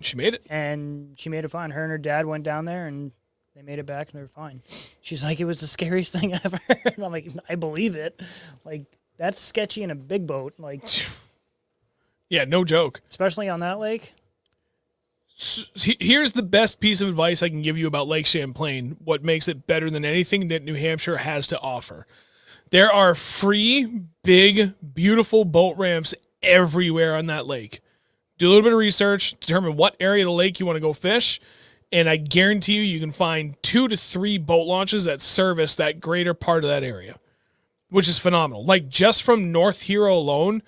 She made it. And she made it fine. Her and her dad went down there and they made it back and they were fine. She's like, it was the scariest thing ever. And I'm like, I believe it. Like, that's sketchy in a big boat. Like, yeah, no joke. especially on that lake. Here's the best piece of advice I can give you about Lake Champlain, what makes it better than anything that New Hampshire has to offer. There are free, big, beautiful boat ramps everywhere on that lake. Do a little bit of research, determine what area of the lake you want to go fish, and I guarantee you can find 2 to 3 boat launches that service that greater part of that area, which is phenomenal. Like, just from North Hero alone,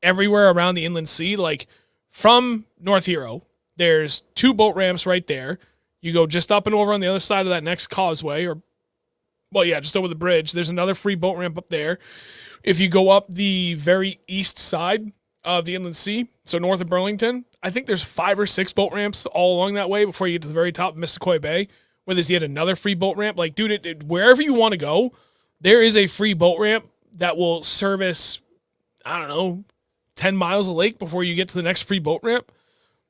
everywhere around the inland sea, like from North Hero, there's 2 boat ramps right there. You go just up and over on the other side of that next causeway, or, well, yeah, just over the bridge. There's another free boat ramp up there. If you go up the very east side of the inland sea, so north of Burlington, I think there's 5 or 6 boat ramps all along that way before you get to the very top of Missisquoi Bay, where there's yet another free boat ramp. Like, dude, wherever you want to go, there is a free boat ramp that will service, I don't know, 10 miles of lake before you get to the next free boat ramp.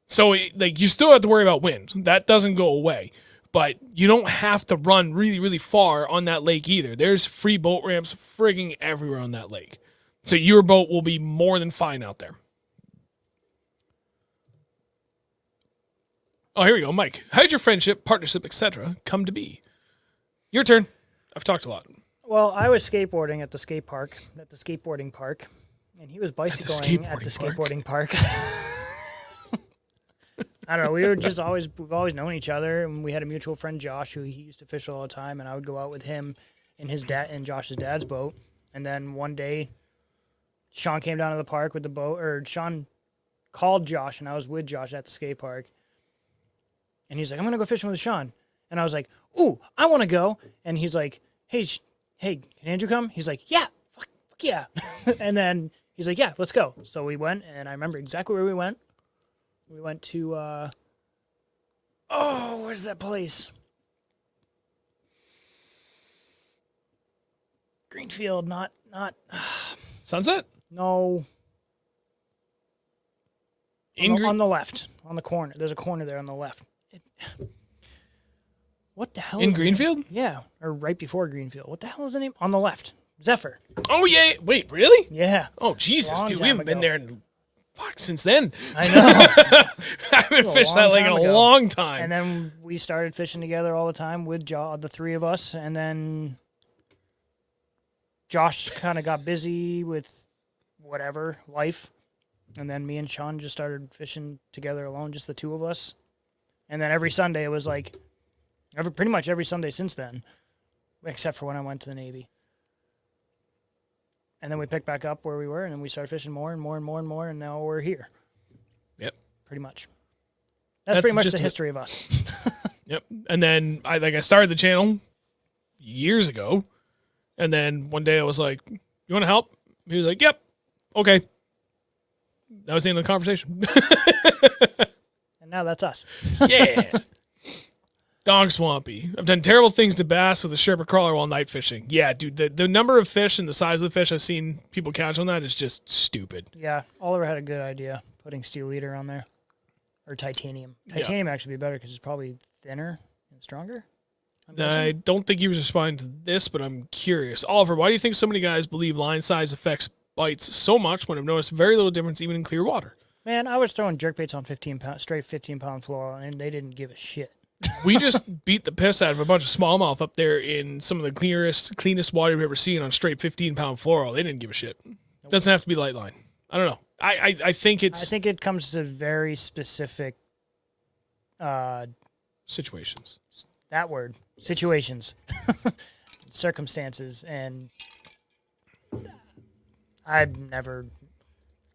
So, like, you still have to worry about wind. That doesn't go away. But you don't have to run really, really far on that lake either. There's free boat ramps frigging everywhere on that lake. So your boat will be more than fine out there. Oh, here we go, Mike. How did your friendship, partnership, etc. come to be? Your turn. I've talked a lot. Well, I was skateboarding at the skateboarding park, and he was bicycling at the skateboarding park. I don't know. We've always known each other, and we had a mutual friend, Josh, who he used to fish all the time, and I would go out with him in Josh's dad's boat. And then one day, Sean came down to the park with the boat, or Sean called Josh, and I was with Josh at the skate park. And he's like, I'm going to go fishing with Sean. And I was like, ooh, I want to go. And he's like, hey, can Andrew come? He's like, yeah, fuck yeah. And then he's like, yeah, let's go. So we went, and I remember exactly where we went. We went to, where's that place? Greenfield, not. Sunset? No. On the left, on the corner. There's a corner there on the left. What the hell? In Greenfield? Yeah, or right before Greenfield. What the hell is the name? On the left. Zephyr. Oh, yeah. Wait, really? Yeah. Oh, Jesus, dude. We haven't been there since then. I know. I haven't fished that lake in a long time. And then we started fishing together all the time with the 3 of us. And then Josh kind of got busy with whatever, life. And then me and Sean just started fishing together alone, just the 2 of us. And then every Sunday, it was like, pretty much every Sunday since then, except for when I went to the Navy. And then we picked back up where we were, and then we started fishing more and more and more and more, and now we're here. Yep. Pretty much. That's pretty much the history of us. Yep. And then I started the channel years ago, and then one day I was like, you want to help? He was like, yep. Okay. That was the end of the conversation. And now that's us. Yeah. Dog Swampy. I've done terrible things to bass with a Sherpa crawler while night fishing. Yeah, dude, the number of fish and the size of the fish I've seen people catch on that is just stupid. Yeah, Oliver had a good idea, putting steel leader on there. Or titanium. Titanium actually be better because it's probably thinner and stronger. I don't think he was responding to this, but I'm curious. Oliver, why do you think so many guys believe line size affects bites so much when I've noticed very little difference even in clear water? Man, I was throwing jerkbaits on 15-pound, straight 15-pound fluoro, and they didn't give a shit. We just beat the piss out of a bunch of smallmouth up there in some of the cleanest water we've ever seen on straight 15-pound fluoro. They didn't give a shit. Nope. Doesn't have to be light line. I don't know. I think it's... I think it comes to very specific... situations. That word. Yes. Situations. Circumstances. And I've never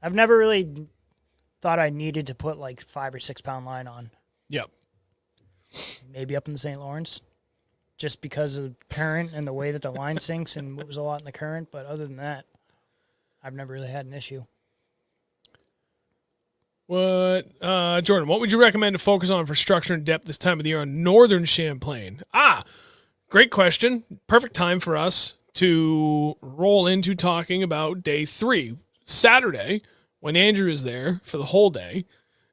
really thought I needed to put like 5 or 6 pound line on. Yep. Maybe up in the St. Lawrence, just because of current and the way that the line sinks and moves a lot in the current. But other than that, I've never really had an issue. Jordan, what would you recommend to focus on for structure and depth this time of the year on northern Champlain? Great question. Perfect time for us to roll into talking about day 3, Saturday, when Andrew is there for the whole day.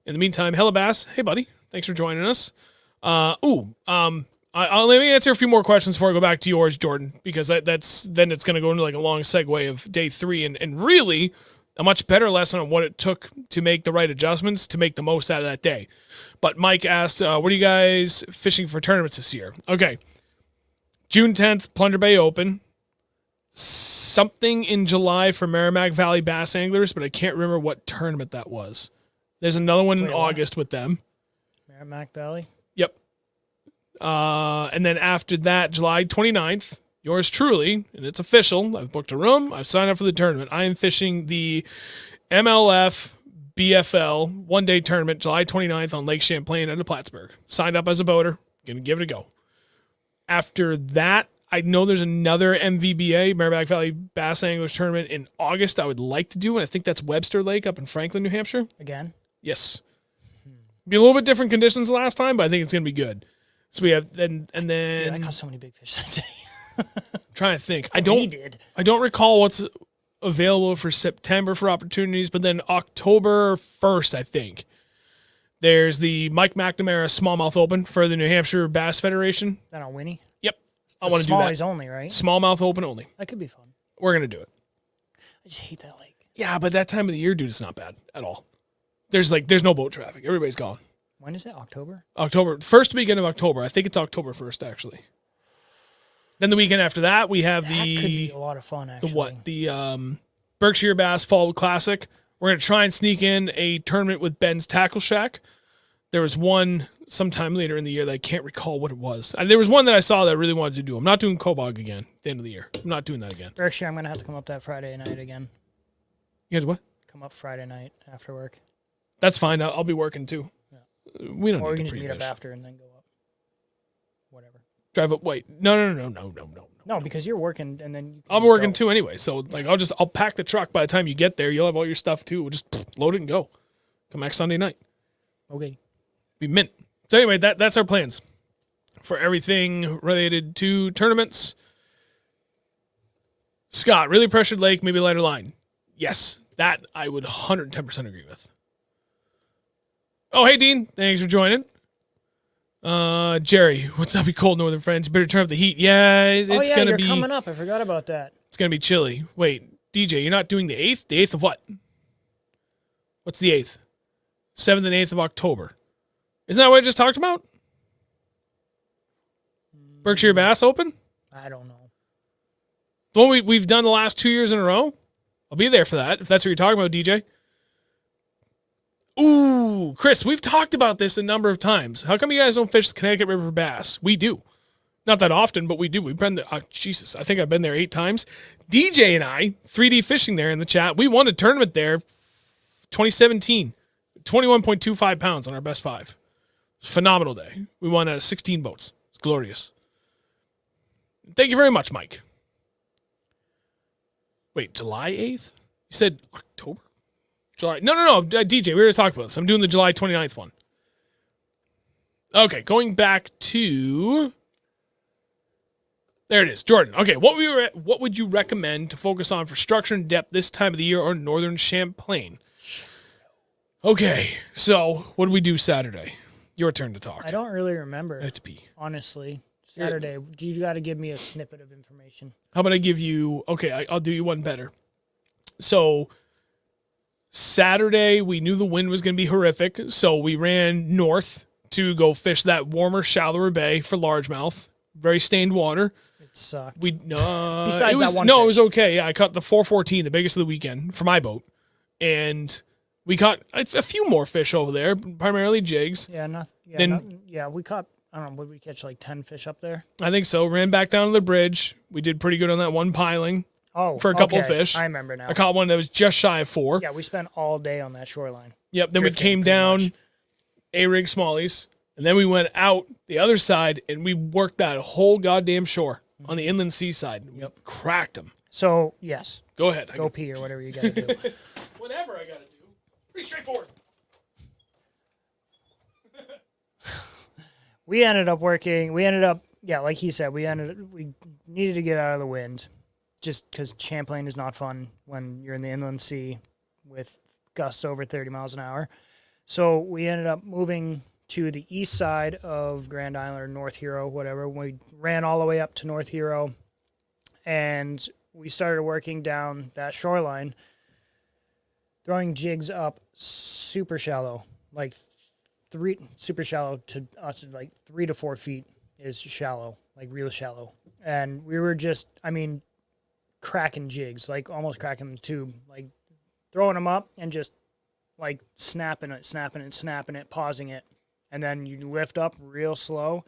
In the meantime, hello, Bass. Hey, buddy. Thanks for joining us. Let me answer a few more questions before I go back to yours, Jordan, because then it's going to go into like a long segue of day 3 and really a much better lesson on what it took to make the right adjustments to make the most out of that day. But Mike asked, what are you guys fishing for tournaments this year? Okay. June 10th, Plunger Bay Open. Something in July for Merrimack Valley Bass Anglers, but I can't remember what tournament that was. There's another one in August with them. Merrimack Valley? Yep. And then after that, July 29th, yours truly, and it's official. I've booked a room. I've signed up for the tournament. I am fishing the MLF BFL one-day tournament, July 29th on Lake Champlain out of Plattsburgh. Signed up as a boater. Going to give it a go. After that, I know there's another MVBA, Merrimack Valley Bass Anglers tournament in August I would like to do, and I think that's Webster Lake up in Franklin, New Hampshire. Again? Yes. Be a little bit different conditions last time, but I think it's going to be good. So we have, and then... Dude, I caught so many big fish that day. I'm trying to think. We did. I don't recall what's available for September for opportunities, but then October 1st, I think. There's the Mike McNamara Smallmouth Open for the New Hampshire Bass Federation. Is that on Winnie? Yep. I want to do that. Smallies only, right? Smallmouth Open only. That could be fun. We're going to do it. I just hate that lake. Yeah, but that time of the year, dude, it's not bad at all. There's no boat traffic. Everybody's gone. When is it? October? October. First weekend of October. I think it's October 1st, actually. Then the weekend after that, we have That could be a lot of fun, actually. The Berkshire Bass Fall Classic. We're going to try and sneak in a tournament with Ben's Tackle Shack. There was one sometime later in the year that I can't recall what it was. There was one that I saw that I really wanted to do. I'm not doing Kobog again at the end of the year. I'm not doing that again. Berkshire, I'm going to have to come up that Friday night again. You guys what? Come up Friday night after work. That's fine. I'll be working too. Yeah. We don't or we need can to just meet up pre-fish. after and then go up. Whatever. Drive up. Wait. No. No, because you're working and then you can I'm just working go. too anyway. So I'll pack the truck by the time you get there. You'll have all your stuff too. We'll just load it and go. Come back Sunday night. Okay. Be mint. So anyway, that's our plans for everything related to tournaments. Scott, really pressured lake, maybe lighter line. Yes, that I would 110% agree with. Oh, hey, Dean. Thanks for joining. Jerry, what's up, you cold northern friends? You better turn up the heat. Yeah, it's going to be... coming up. I forgot about that. It's going to be chilly. Wait, DJ, you're not doing the 8th? The 8th of what? What's the 8th? 7th and 8th of October. Isn't that what I just talked about? Berkshire Bass Open? I don't know. The one we've done the last 2 years in a row? I'll be there for that, if that's what you're talking about, DJ. Ooh, Chris, we've talked about this a number of times. How come you guys don't fish the Connecticut River bass? We do. Not that often, but we do. We've been there. Jesus, I think I've been there 8 times. DJ and I, 3D fishing there in the chat, we won a tournament there 2017. 21.25 pounds on our best 5. Phenomenal day. We won out of 16 boats. It's glorious. Thank you very much, Mike. Wait, July 8th? You said October? July. No. DJ, we already talked about this. I'm doing the July 29th one. Okay, going back to... There it is. Jordan. Okay, what would you recommend to focus on for structure and depth this time of the year on northern Champlain? Okay, so what do we do Saturday? Your turn to talk. I don't really remember. I have to pee. Honestly. Saturday. You got to give me a snippet of information. How about I give you... Okay, I'll do you one better. So, Saturday, we knew the wind was going to be horrific, so we ran north to go fish that warmer, shallower bay for largemouth. Very stained water. It sucked. Besides that one No, fish. it was okay. Yeah, I caught the 414, the biggest of the weekend, for my boat. And we caught a few more fish over there, primarily jigs. Yeah, we caught... I don't know, would we catch like 10 fish up there? I think so. Ran back down to the bridge. We did pretty good on that one piling. Oh, for a couple of fish. I remember now. I caught one that was just shy of 4. Yeah, we spent all day on that shoreline. Yep. Then we came down A-rig smallies, and then we went out the other side, and we worked that whole goddamn shore on the inland seaside. Yep. We cracked them. So, yes. Go ahead. Go pee or whatever you got to do. Whatever I got to do. Pretty straightforward. we ended up, yeah, like he said, we needed to get out of the wind just because Champlain is not fun when you're in the inland sea with gusts over 30 miles an hour. So we ended up moving to the east side of Grand Island or North Hero, whatever. We ran all the way up to North Hero, and we started working down that shoreline, throwing jigs up super shallow, like super shallow to us, like 3 to 4 feet is shallow, like real shallow. And we were just, cracking jigs, like almost cracking the tube, like throwing them up and just like snapping it, pausing it. And then you lift up real slow,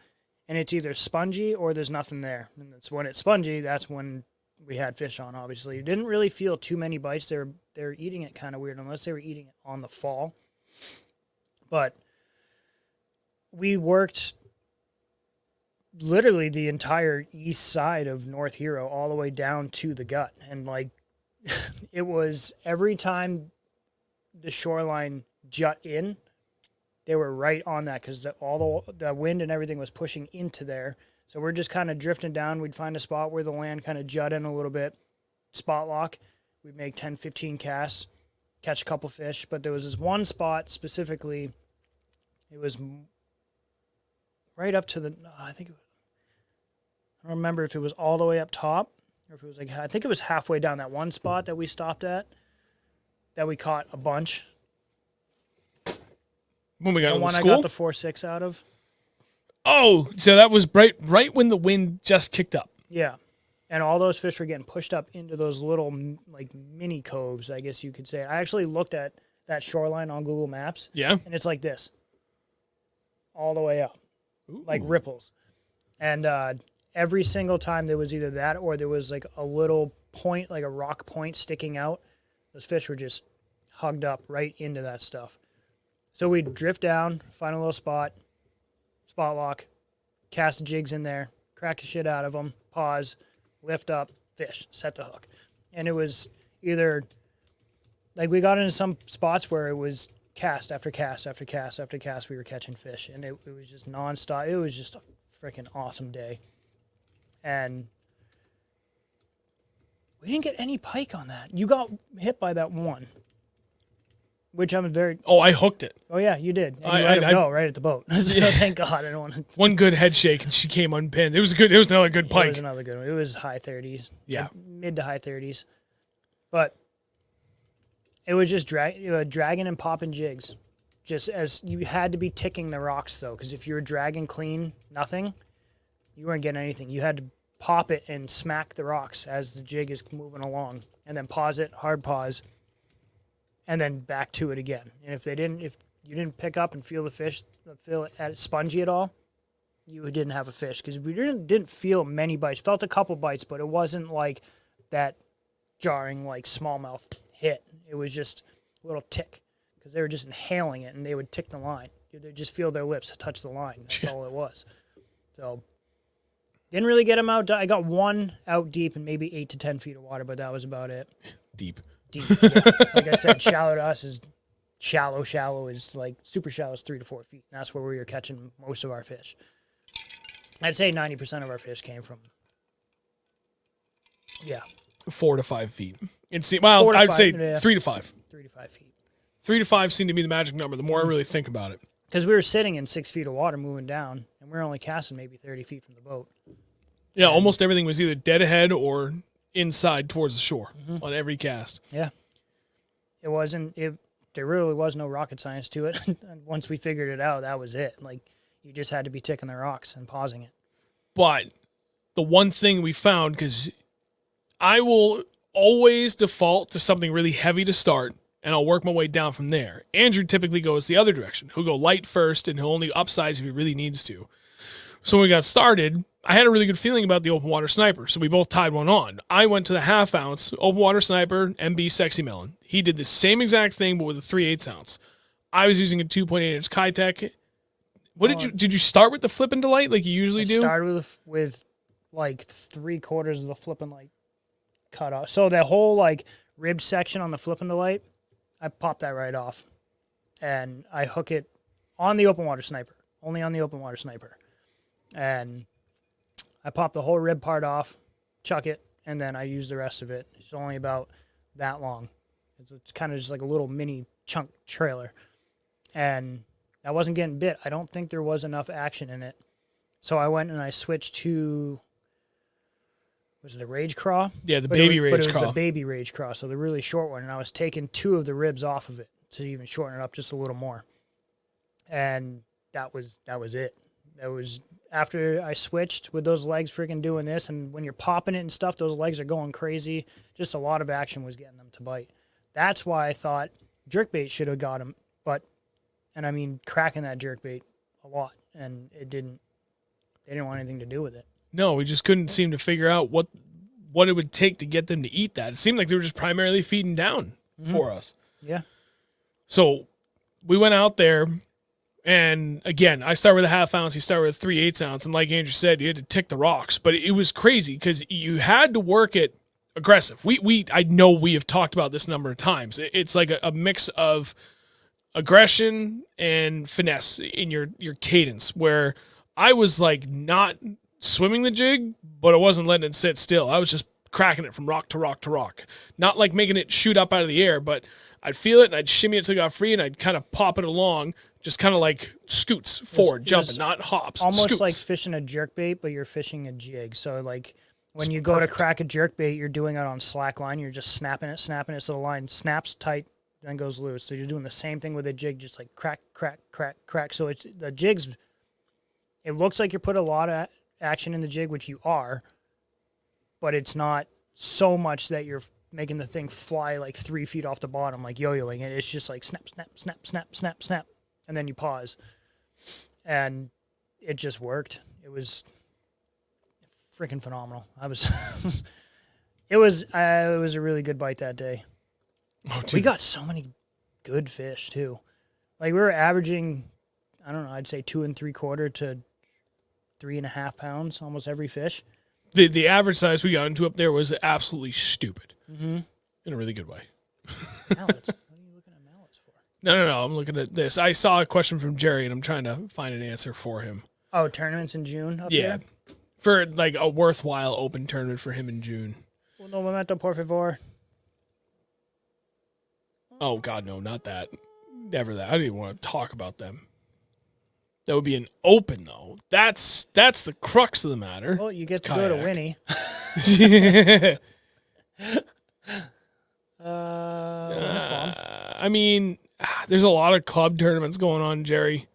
and it's either spongy or there's nothing there. And it's when it's spongy, that's when we had fish on, obviously. You didn't really feel too many bites. They were eating it kind of weird, unless they were eating it on the fall. But we worked literally the entire east side of North Hero all the way down to the gut. And, like, it was every time the shoreline jut in, they were right on that because all the wind and everything was pushing into there. So we're just kind of drifting down. We'd find a spot where the land kind of jut in a little bit, spot lock. We'd make 10, 15 casts, catch a couple fish. But there was this one spot specifically, it was right up to I don't remember if it was all the way up top or if it was like, I think it was halfway down that one spot that we stopped at, that we caught a bunch. When we got the one school? I got the 4.6 out of. Oh, so that was right when the wind just kicked up. Yeah. And all those fish were getting pushed up into those little, like, mini coves, I guess you could say. I actually looked at that shoreline on Google Maps. Yeah. And it's like this. All the way up. Ooh. Like ripples. And every single time there was either that or there was, like, a little point, like a rock point sticking out. Those fish were just hugged up right into that stuff. So we'd drift down, find a little spot lock, cast the jigs in there, crack the shit out of them, pause, lift up, fish, set the hook. And it was either, like, we got into some spots where it was cast after cast after cast after cast, we were catching fish. And it was just nonstop. It was just a freaking awesome day. And we didn't get any pike on that. You got hit by that one. Which I'm very... Oh, I hooked it. Oh, yeah, you did. And you let it go right at the boat. So Yeah. thank God I don't want to... One good head shake, and she came unpinned. It was another good pike. It was another good one. It was high 30s. Yeah. Like mid to high 30s. But it was just dragging and popping jigs. Just as you had to be ticking the rocks, though, because if you were dragging clean, nothing, you weren't getting anything. You had to pop it and smack the rocks as the jig is moving along. And then pause it, hard pause, and then back to it again. And if you didn't pick up and feel the fish, feel it spongy at all, you didn't have a fish because we didn't feel many bites. Felt a couple bites, but it wasn't like that jarring like smallmouth hit. It was just a little tick because they were just inhaling it and they would tick the line. They'd just feel their lips touch the line. That's all it was. So didn't really get them out. I got one out deep in maybe 8 to 10 feet of water, but that was about it. Deep. Yeah. Like I said, shallow to us is shallow. Shallow is like super shallow is 3 to 4 feet. And that's where we were catching most of our fish. I'd say 90% of our fish came from. Yeah. 4 to 5 feet. Well, I'd say 3 to 5. 3 to 5 feet. 3 to 5 seemed to be the magic number. The more I really think about it. Because we were sitting in 6 feet of water moving down, and we were only casting maybe 30 feet from the boat. Yeah, almost everything was either dead ahead or inside towards the shore on every cast. Yeah. There really was no rocket science to it. And once we figured it out, that was it. Like, you just had to be ticking the rocks and pausing it. But the one thing we found, because I will always default to something really heavy to start, and I'll work my way down from there. Andrew typically goes the other direction. He'll go light first, and he'll only upsize if he really needs to. So when we got started, I had a really good feeling about the open water sniper, so we both tied one on. I went to the 1/2 ounce open water sniper MB Sexy Melon. He did the same exact thing, but with a 3/8 ounce. I was using a 2.8 inch Kitech. What did you start with the Flippin' Delight like you usually do? I started with like 3/4 of the Flippin' Delight cut off. So the whole like rib section on the Flippin' Delight, I popped that right off, and I hook it on the open water sniper, only on the open water sniper. And I pop the whole rib part off, chuck it, and then I use the rest of it. It's only about that long. It's kind of just like a little mini chunk trailer. And I wasn't getting bit. I don't think there was enough action in it. So I went and I switched to, was it the Rage Craw? Yeah, the baby Rage Craw. But it was the baby Rage Craw, so the really short one. And I was taking 2 of the ribs off of it to even shorten it up just a little more. And that was it. That was after I switched with those legs freaking doing this. And when you're popping it and stuff, those legs are going crazy. Just a lot of action was getting them to bite. That's why I thought jerkbait should have got him. And I mean, cracking that jerkbait a lot. And it didn't. They didn't want anything to do with it. No, we just couldn't seem to figure out what it would take to get them to eat that. It seemed like they were just primarily feeding down for us. Yeah. So we went out there, and again, I start with a half ounce, he started with a 3/8 ounce, and like Andrew said, you had to tick the rocks. But it was crazy because you had to work it aggressive. I know we have talked about this a number of times. It's like a mix of aggression and finesse in your cadence, where I was like not swimming the jig, but I wasn't letting it sit still. I was just cracking it from rock to rock to rock. Not like making it shoot up out of the air, but I'd feel it and I'd shimmy it till it got free and I'd kind of pop it along, just kind of like scoots forward, jumping, not hops. Almost scoots. like fishing a jerkbait, but you're fishing a jig. So like when you go to crack a jerkbait, you're doing it on slack line. You're just snapping it so the line snaps tight, then goes loose. So you're doing the same thing with a jig, just like crack, crack, crack, crack. So it's the jigs. It looks like you put a lot of action in the jig, which you are, but it's not so much that you're making the thing fly like 3 feet off the bottom, like yo-yoing it. It's just like snap, snap, snap, snap, snap, snap, and then you pause. And it just worked. It was freaking phenomenal. It was a really good bite that day. Oh, we got so many good fish too. Like we were averaging, I don't know, I'd say 2 3/4 to 3.5 pounds almost every fish. The average size we got into up there was absolutely stupid. In a really good way. Mallets. What are you looking at mallets for? No. I'm looking at this. I saw a question from Jerry, and I'm trying to find an answer for him. Oh, tournaments in June up there? For like a worthwhile open tournament for him in June. No momento, por favor. Oh, God, no, not that. Never that. I don't even want to talk about them. That would be an open, though. That's the crux of the matter. Well, you get to go to Winnie. I mean, there's a lot of club tournaments going on, Jerry.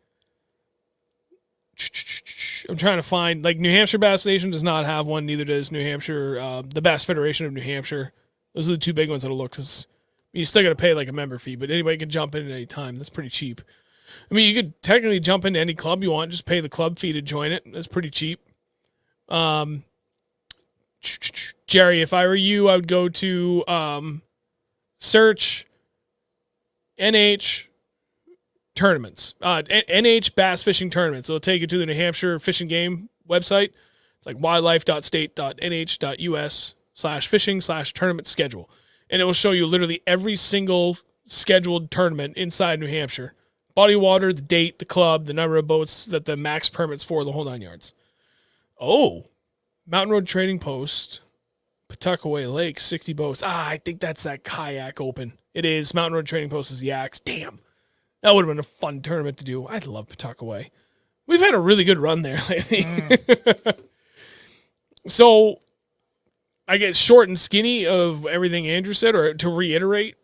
I'm trying to find, like, New Hampshire Bass Nation does not have one. Neither does New Hampshire, the Bass Federation of New Hampshire. Those are the 2 big ones that'll look, because you still got to pay like a member fee, but anybody can jump in at any time. That's pretty cheap. I mean, you could technically jump into any club you want, just pay the club fee to join it. That's pretty cheap. Jerry, if I were you, I would go to search NH tournaments, NH bass fishing tournaments. It'll take you to the New Hampshire Fish and Game website. It's like wildlife.state.nh.us/fishing/tournament schedule. And it will show you literally every single scheduled tournament inside New Hampshire. Body of water, the date, the club, the number of boats that the max permits for, the whole 9 yards. Oh, Mountain Road Trading Post, Pawtuckaway Lake, 60 boats. I think that's that kayak open. It is. Mountain Road Trading Post is Yaks. Damn. That would have been a fun tournament to do. I love Pawtuckaway. We've had a really good run there lately. So I get short and skinny of everything Andrew said, or to reiterate,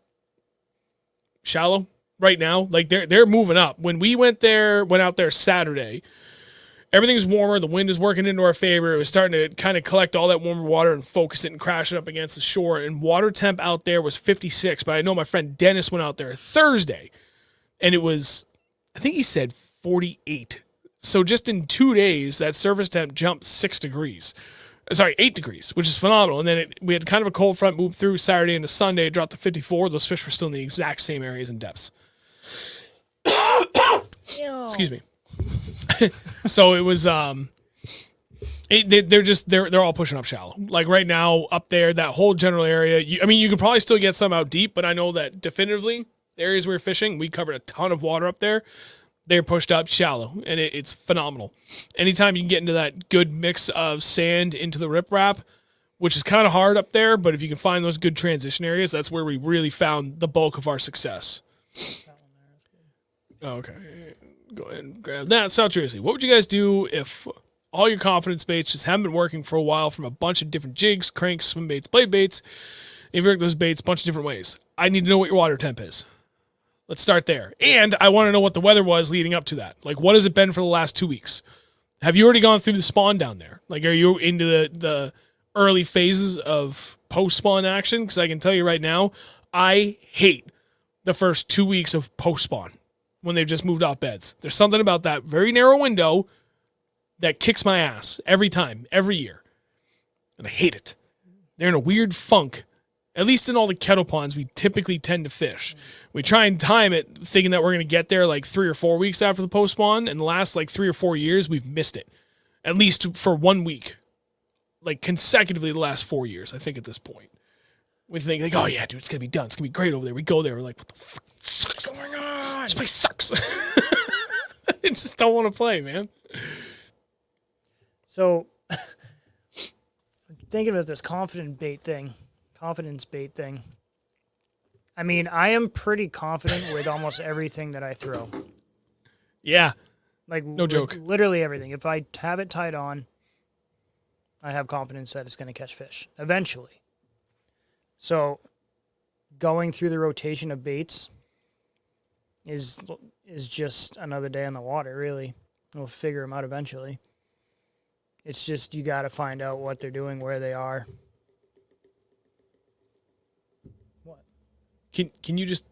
shallow right now. Like they're moving up. When we went out there Saturday, everything's warmer. The wind is working into our favor. It was starting to kind of collect all that warmer water and focus it and crash it up against the shore. And water temp out there was 56. But I know my friend Dennis went out there Thursday, and it was, I think he said 48. So just in 2 days, that surface temp jumped 8 degrees, which is phenomenal. And then we had kind of a cold front move through Saturday into Sunday. It dropped to 54. Those fish were still in the exact same areas and depths. Excuse me. So it was, they're all pushing up shallow. Like right now up there, that whole general area, you could probably still get some out deep, but I know that definitively the areas we were fishing, we covered a ton of water up there. They're pushed up shallow, and it's phenomenal. Anytime you can get into that good mix of sand into the riprap, which is kind of hard up there, but if you can find those good transition areas, that's where we really found the bulk of our success. Okay. Go ahead and grab that. So, seriously, what would you guys do if all your confidence baits just haven't been working for a while from a bunch of different jigs, cranks, swim baits, blade baits? You've worked those baits a bunch of different ways. I need to know what your water temp is. Let's start there. And I want to know what the weather was leading up to that. Like, what has it been for the last 2 weeks? Have you already gone through the spawn down there? Like, are you into the early phases of post-spawn action? Because I can tell you right now, I hate the first 2 weeks of post-spawn when they've just moved off beds. There's something about that very narrow window that kicks my ass every time, every year. And I hate it. They're in a weird funk. At least in all the kettle ponds, we typically tend to fish. We try and time it thinking that we're going to get there like 3 or 4 weeks after the post-spawn, and the last like 3 or 4 years, we've missed it. At least for 1 week. Like consecutively the last 4 years, I think at this point. We think like, oh yeah, dude, it's going to be done. It's going to be great over there. We go there, we're like, what the fuck is going on? This place sucks. I just don't want to play, man. So, thinking about this confidence bait thing. I mean, I am pretty confident with almost everything that I throw. Yeah. Like, no joke. Literally everything. If I have it tied on, I have confidence that it's going to catch fish eventually. So, going through the rotation of baits is just another day on the water, really. We'll figure them out eventually. It's just you got to find out what they're doing, where they are. What? Can you just...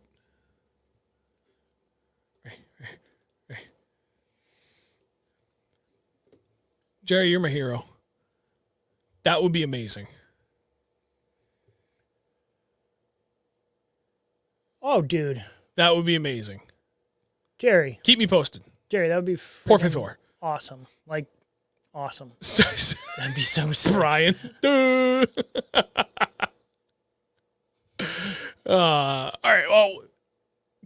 Jerry, you're my hero. That would be amazing. Oh, dude. That would be amazing. Jerry. Keep me posted. Jerry, that would be Por favor. Awesome. Like, awesome. That'd be so sick. Brian. All right. Well,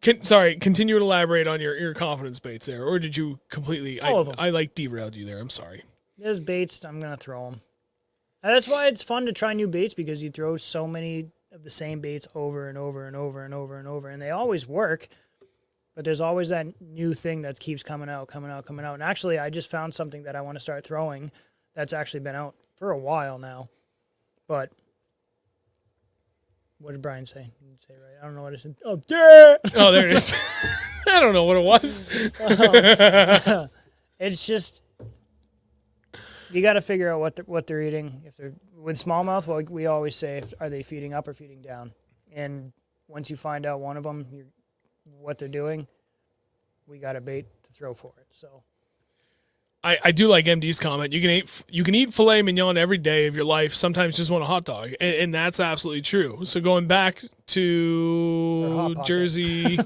continue to elaborate on your confidence baits there, or did you completely? All of them. I like derailed you there. I'm sorry. There's baits. I'm gonna throw them. And that's why it's fun to try new baits, because you throw so many of the same baits over and over and over and over and over, and they always work. But there's always that new thing that keeps coming out. And actually, I just found something that I want to start throwing that's actually been out for a while now. But what did Brian say? He didn't say right. I don't know what it said. Oh, yeah! Oh, there it is. I don't know what it was. It's just you got to figure out what they're eating. If they're with smallmouth, well, we always say, are they feeding up or feeding down? And once you find out one of them, what they're doing, we got a bait to throw for it. So I do like MD's comment. You can eat filet mignon every day of your life. Sometimes you just want a hot dog, and that's absolutely true. So going back to Jersey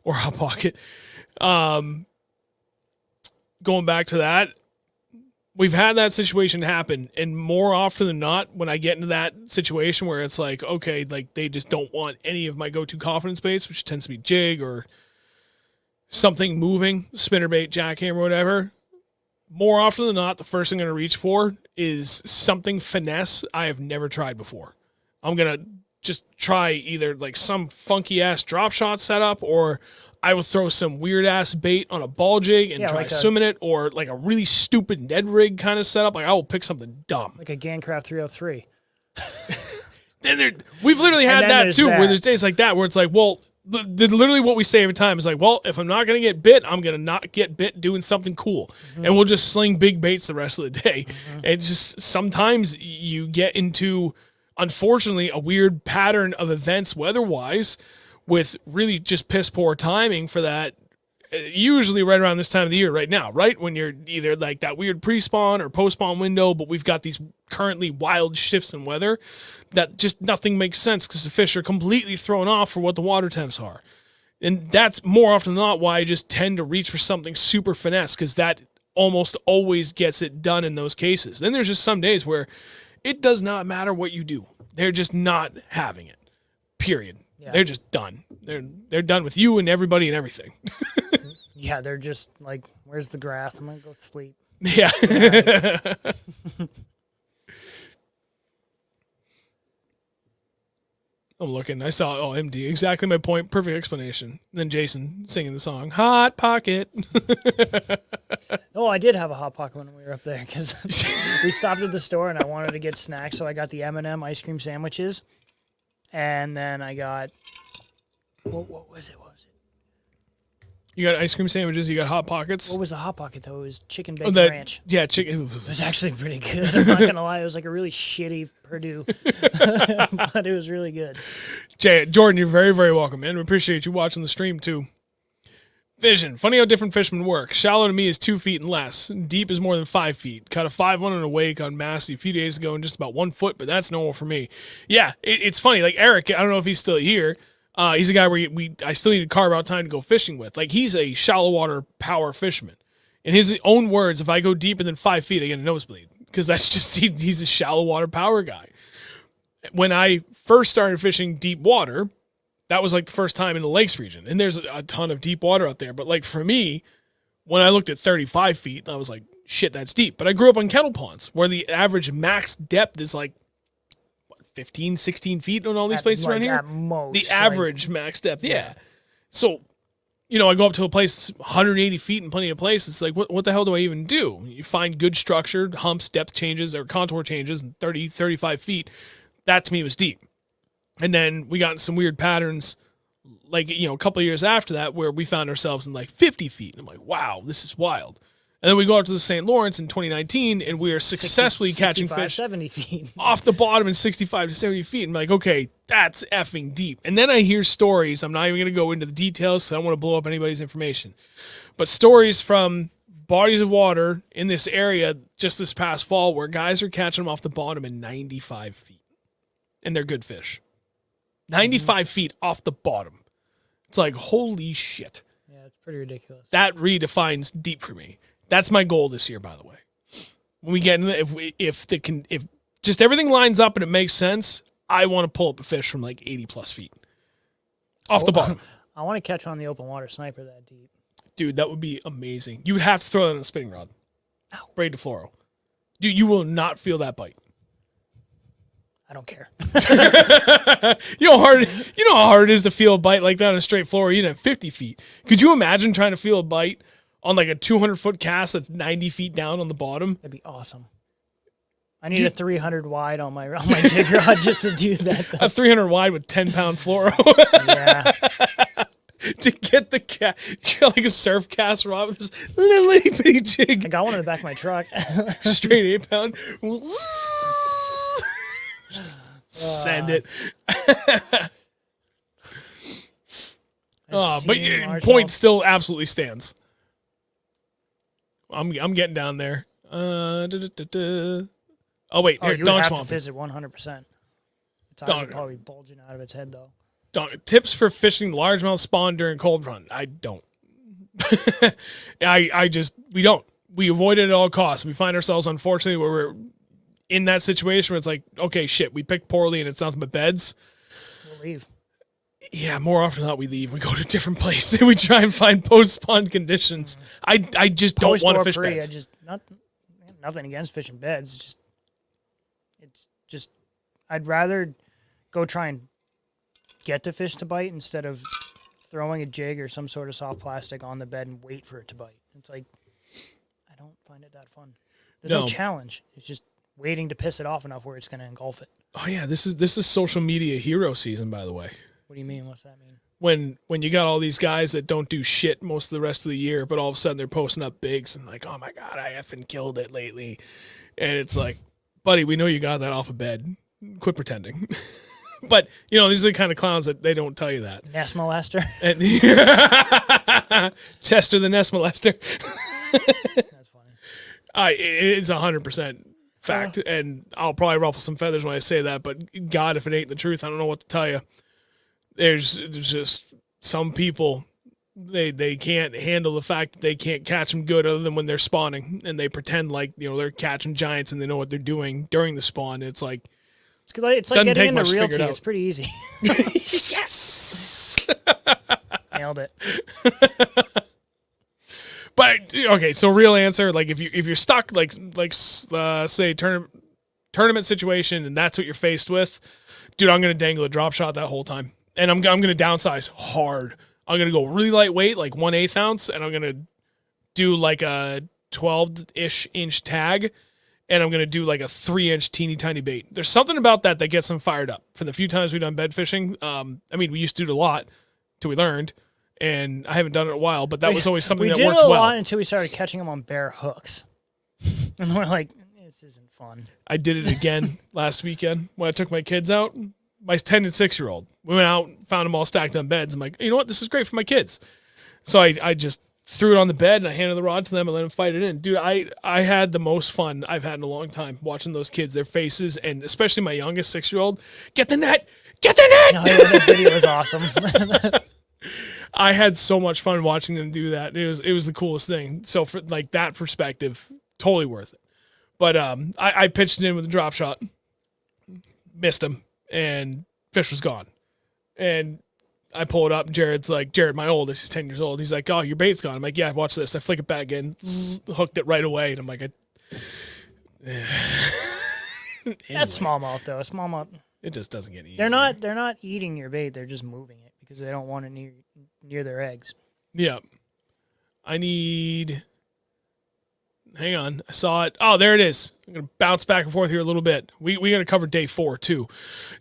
or Hot Pocket, going back to that, we've had that situation happen, and more often than not, when I get into that situation where it's like, okay, like they just don't want any of my go-to confidence baits, which tends to be jig or something moving, spinnerbait, jackhammer, whatever. More often than not, the first thing I'm going to reach for is something finesse I have never tried before. I'm going to just try either like some funky-ass drop shot setup, or I will throw some weird-ass bait on a ball jig and try like swimming it, or like a really stupid Ned rig kind of setup. Like I will pick something dumb. Like a Gancraft 303. Then we've literally had that too, where there's days like that where it's like, well, literally what we say every time is like, well, if I'm not going to get bit, I'm going to not get bit doing something cool. Mm-hmm. And we'll just sling big baits the rest of the day. Mm-hmm. And just sometimes you get into, unfortunately, a weird pattern of events weather-wise with really just piss poor timing for that, usually right around this time of the year right now, right? When you're either like that weird pre-spawn or post-spawn window, but we've got these currently wild shifts in weather that just nothing makes sense because the fish are completely thrown off for what the water temps are. And that's more often than not why I just tend to reach for something super finesse, because that almost always gets it done in those cases. Then there's just some days where it does not matter what you do. They're just not having it, period. Yeah. They're just done. They're done with you and everybody and everything. Yeah, they're just like, where's the grass? I'm gonna go sleep. Yeah. I'm looking. I saw, oh, MD. Exactly my point. Perfect explanation. And then Jason singing the song, Hot Pocket. Oh, I did have a Hot Pocket when we were up there because we stopped at the store and I wanted to get snacks. So I got the M&M ice cream sandwiches. And then I got, what was it? You got ice cream sandwiches. You got Hot Pockets. What was the Hot Pocket, though? It was chicken bacon ranch. Yeah, chicken. It was actually pretty good. I'm not going to lie. It was like a really shitty Purdue. But it was really good. Jordan, you're very, very welcome, man. We appreciate you watching the stream, too. Vision. Funny how different fishermen work. Shallow to me is 2 feet and less. Deep is more than 5 feet. Caught a 5-1 in a wake on Massey a few days ago in just about 1 foot, but that's normal for me. Yeah, it's funny. Like Eric, I don't know if he's still here. He's a guy where I still need to carve out time to go fishing with. Like, he's a shallow water power fisherman. In his own words, if I go deeper than 5 feet, I get a nosebleed. Because that's just, he's a shallow water power guy. When I first started fishing deep water, that was like the first time in the lakes region. And there's a ton of deep water out there. But like for me, when I looked at 35 feet, I was like, shit, that's deep. But I grew up on kettle ponds where the average max depth is like 15, 16 feet on all these places around here. At most, the average max depth, yeah. So, I go up to a place that's 180 feet in plenty of places. It's like, what the hell do I even do? You find good structure, humps, depth changes, or contour changes in 30, 35 feet. That to me was deep. And then we got in some weird patterns, like, a couple of years after that, where we found ourselves in like 50 feet. And I'm like, wow, this is wild. And then we go out to the St. Lawrence in 2019, and we are successfully catching fish 70 feet. off the bottom in 65 to 70 feet. And I'm like, okay, that's effing deep. And then I hear stories. I'm not even going to go into the details because I don't want to blow up anybody's information. But stories from bodies of water in this area just this past fall where guys are catching them off the bottom in 95 feet. And they're good fish. 95 feet off the bottom. It's like, holy shit. Yeah, it's pretty ridiculous. That redefines deep for me. That's my goal this year, by the way. When we get in, if just everything lines up and it makes sense, I want to pull up a fish from like 80 plus feet off the bottom. I want to catch on the open water sniper that deep. Dude, that would be amazing. You would have to throw that on a spinning rod. Ow. Braid to fluoro. Dude, you will not feel that bite. I don't care. You know how hard it is to feel a bite like that on a straight fluoro, even at 50 feet. Could you imagine trying to feel a bite on like a 200-foot cast that's 90 feet down on the bottom? That'd be awesome. I need a 300 wide on my jig rod just to do that. Though. A 300 wide with 10-pound fluoro. Yeah. To get the you got like a surf cast rod with this little itty bitty jig. I got one in the back of my truck. Straight 8-pound. Just send it. But point still absolutely stands. I'm getting down there. Oh wait, here, you Donk would have Swamp. to visit 100%. Its eyes are probably bulging out of its head though. Tips for fishing largemouth spawn during cold run. I don't. We don't. We avoid it at all costs. We find ourselves, unfortunately, where we're in that situation where it's like, okay, shit, we picked poorly and it's nothing but beds. We'll leave. Yeah, more often than not, we leave. We go to a different place and we try and find post-spawn conditions. I just don't want to fish beds. Nothing against fishing beds. It's just I'd rather go try and get the fish to bite instead of throwing a jig or some sort of soft plastic on the bed and wait for it to bite. It's like, I don't find it that fun. There's no challenge. It's just waiting to piss it off enough where it's going to engulf it. Oh yeah, this is social media hero season, by the way. What do you mean? What's that mean? When you got all these guys that don't do shit most of the rest of the year, but all of a sudden they're posting up bigs and like, oh my God, I effing killed it lately. And it's like, buddy, we know you got that off of bed. Quit pretending. But, these are the kind of clowns that they don't tell you that. Nest molester. And Chester the nest molester. That's funny. It's 100% fact. And I'll probably ruffle some feathers when I say that. But God, if it ain't the truth, I don't know what to tell you. There's just some people, they can't handle the fact that they can't catch them good other than when they're spawning. And they pretend like, they're catching giants and they know what they're doing during the spawn. It's like getting into realty. It's pretty easy. Yes. Nailed it. Okay, so real answer, like if you're stuck, say tournament situation, and that's what you're faced with, dude, I'm gonna dangle a drop shot that whole time, and I'm gonna downsize hard. I'm gonna go really lightweight, like 1/8 ounce, and I'm gonna do like a 12-ish inch tag, and I'm gonna do like a 3-inch teeny tiny bait. There's something about that gets them fired up. For the few times we've done bed fishing, I mean, we used to do it a lot till we learned. And I haven't done it in a while, but that was always something that worked well. We did it a lot until we started catching them on bare hooks. And we're like, this isn't fun. I did it again last weekend when I took my kids out. My 10 and 6-year-old. We went out, found them all stacked on beds. I'm like, you know what? This is great for my kids. So I just threw it on the bed and I handed the rod to them and let them fight it in. Dude, I had the most fun I've had in a long time watching those kids, their faces, and especially my youngest 6-year-old. Get the net! Get the net! No, yeah, that video was awesome. I had so much fun watching them do that. It was the coolest thing. So for like that perspective, totally worth it. But I pitched it in with a drop shot, missed him, and fish was gone. And I pull it up, and Jared, my oldest, he's 10 years old. He's like, "Oh, your bait's gone." I'm like, "Yeah, watch this." I flick it back in, hooked it right away, and I'm like, Anyway. That's smallmouth though. Smallmouth. It just doesn't get easy. They're not eating your bait. They're just moving it because they don't want it near their eggs. Yeah. Hang on. I saw it. Oh, there it is. I'm going to bounce back and forth here a little bit. We're going to cover day 4 too.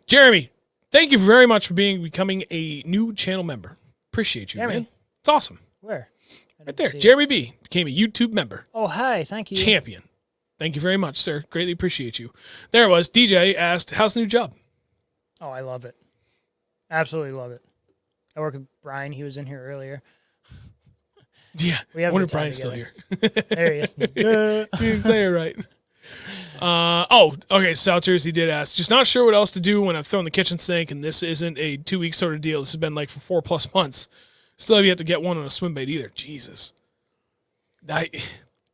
Jeremy, thank you very much for becoming a new channel member. Appreciate you, man. It's awesome. Where? Right there. Jeremy B became a YouTube member. Oh, hi. Thank you. Champion. Thank you very much, sir. Greatly appreciate you. There it was. DJ asked, how's the new job? Oh, I love it. Absolutely love it. I work with Brian. He was in here earlier. Yeah. I wonder if Brian's still here. There he is. You didn't say it right. Okay. South Jersey did ask. Just not sure what else to do when I've thrown the kitchen sink, and this isn't a 2-week sort of deal. This has been like for 4+ months. Still have yet to get one on a swim bait either. Jesus.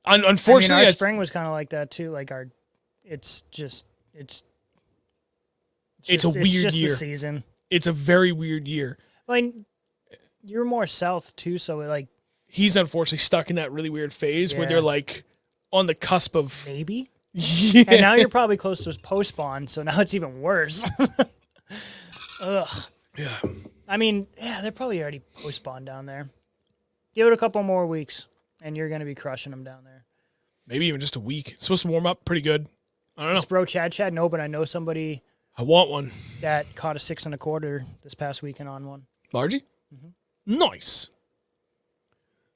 Unfortunately, our spring was kind of like that too. Like it's a weird year. The season. It's a very weird year. Like you're more south too, so he's unfortunately stuck in that really weird phase where they're like on the cusp of maybe. Yeah. And now you're probably close to post spawn, so now it's even worse. Ugh. Yeah. I mean, they're probably already post spawn down there. Give it a couple more weeks, and you're gonna be crushing them down there. Maybe even just a week. It's supposed to warm up pretty good. I don't know. Bro, Chad, no, but I know somebody. I want one. That caught a 6 1/4 this past weekend on one. Largie? Mm-hmm. Nice.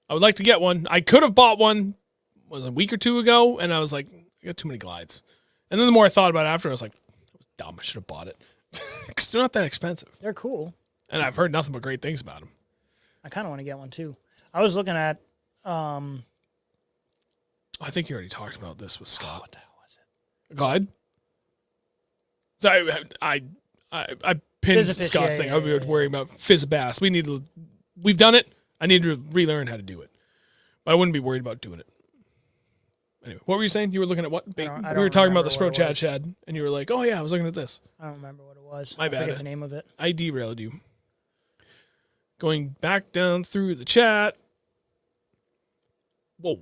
I would like to get one. I could have bought one a week or 2 ago, and I was like, I got too many glides. And then the more I thought about it after, I was like, that was dumb. I should have bought it. Because they're not that expensive. They're cool. And I've heard nothing but great things about them. I kind of want to get one, too. I was looking at... I think you already talked about this with Scott. What the hell was it? Glide? So I pinned Scott's thing. I was worrying about fizz bass. We've done it. I need to relearn how to do it. But I wouldn't be worried about doing it. Anyway, what were you saying? You were looking at what? We were talking about the Spro Chad, and you were like, oh yeah, I was looking at this. I don't remember what it was. My bad. I forget the name of it. I derailed you. Going back down through the chat. Whoa.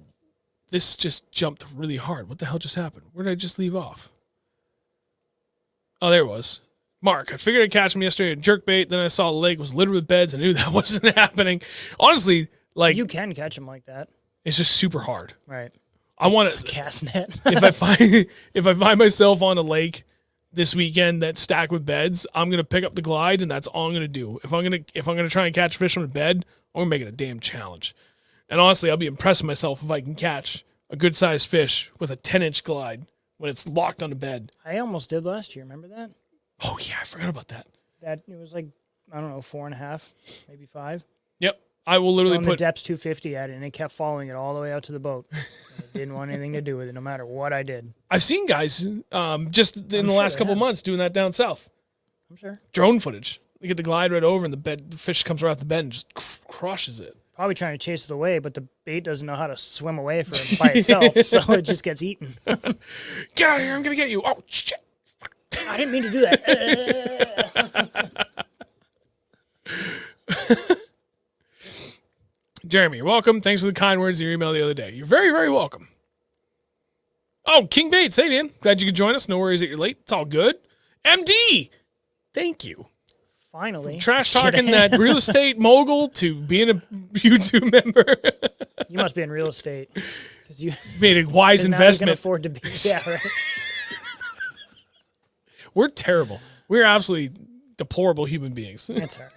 This just jumped really hard. What the hell just happened? Where did I just leave off? Oh, there it was. Mark, I figured I'd catch him yesterday at jerkbait. Then I saw the lake was littered with beds. I knew that wasn't happening. Honestly, like... You can catch them like that. It's just super hard. Right. I want to... Cast net. if I find myself on a lake this weekend that's stacked with beds, I'm going to pick up the glide, and that's all I'm going to do. If I'm going to try and catch fish on a bed, I'm going to make it a damn challenge. And honestly, I'll be impressed with myself if I can catch a good-sized fish with a 10-inch glide when it's locked on the bed. I almost did last year. Remember that? Oh, yeah. I forgot about that. It was like, I don't know, 4.5, maybe 5. Yip. I will literally put... the depth's 250 at it, and it kept following it all the way out to the boat. It didn't want anything to do with it, no matter what I did. I've seen guys just in the last couple of months doing that down south. I'm sure. Drone footage. They get the glide right over, and the fish comes right off the bed and just crushes it. Probably trying to chase it away, but the bait doesn't know how to swim away from it by itself, so it just gets eaten. Get out of here, I'm going to get you. Oh, shit. I didn't mean to do that. Jeremy, you're welcome. Thanks for the kind words in your email the other day. You're very, very welcome. Oh, King Bates. Hey, man. Glad you could join us. No worries that you're late. It's all good. MD. Thank you. Finally. Trash talking that real estate mogul to being a YouTube member. You must be in real estate. Because you made a wise investment. Now you can afford to be. Yeah, right. We're terrible. We're absolutely deplorable human beings. That's all right.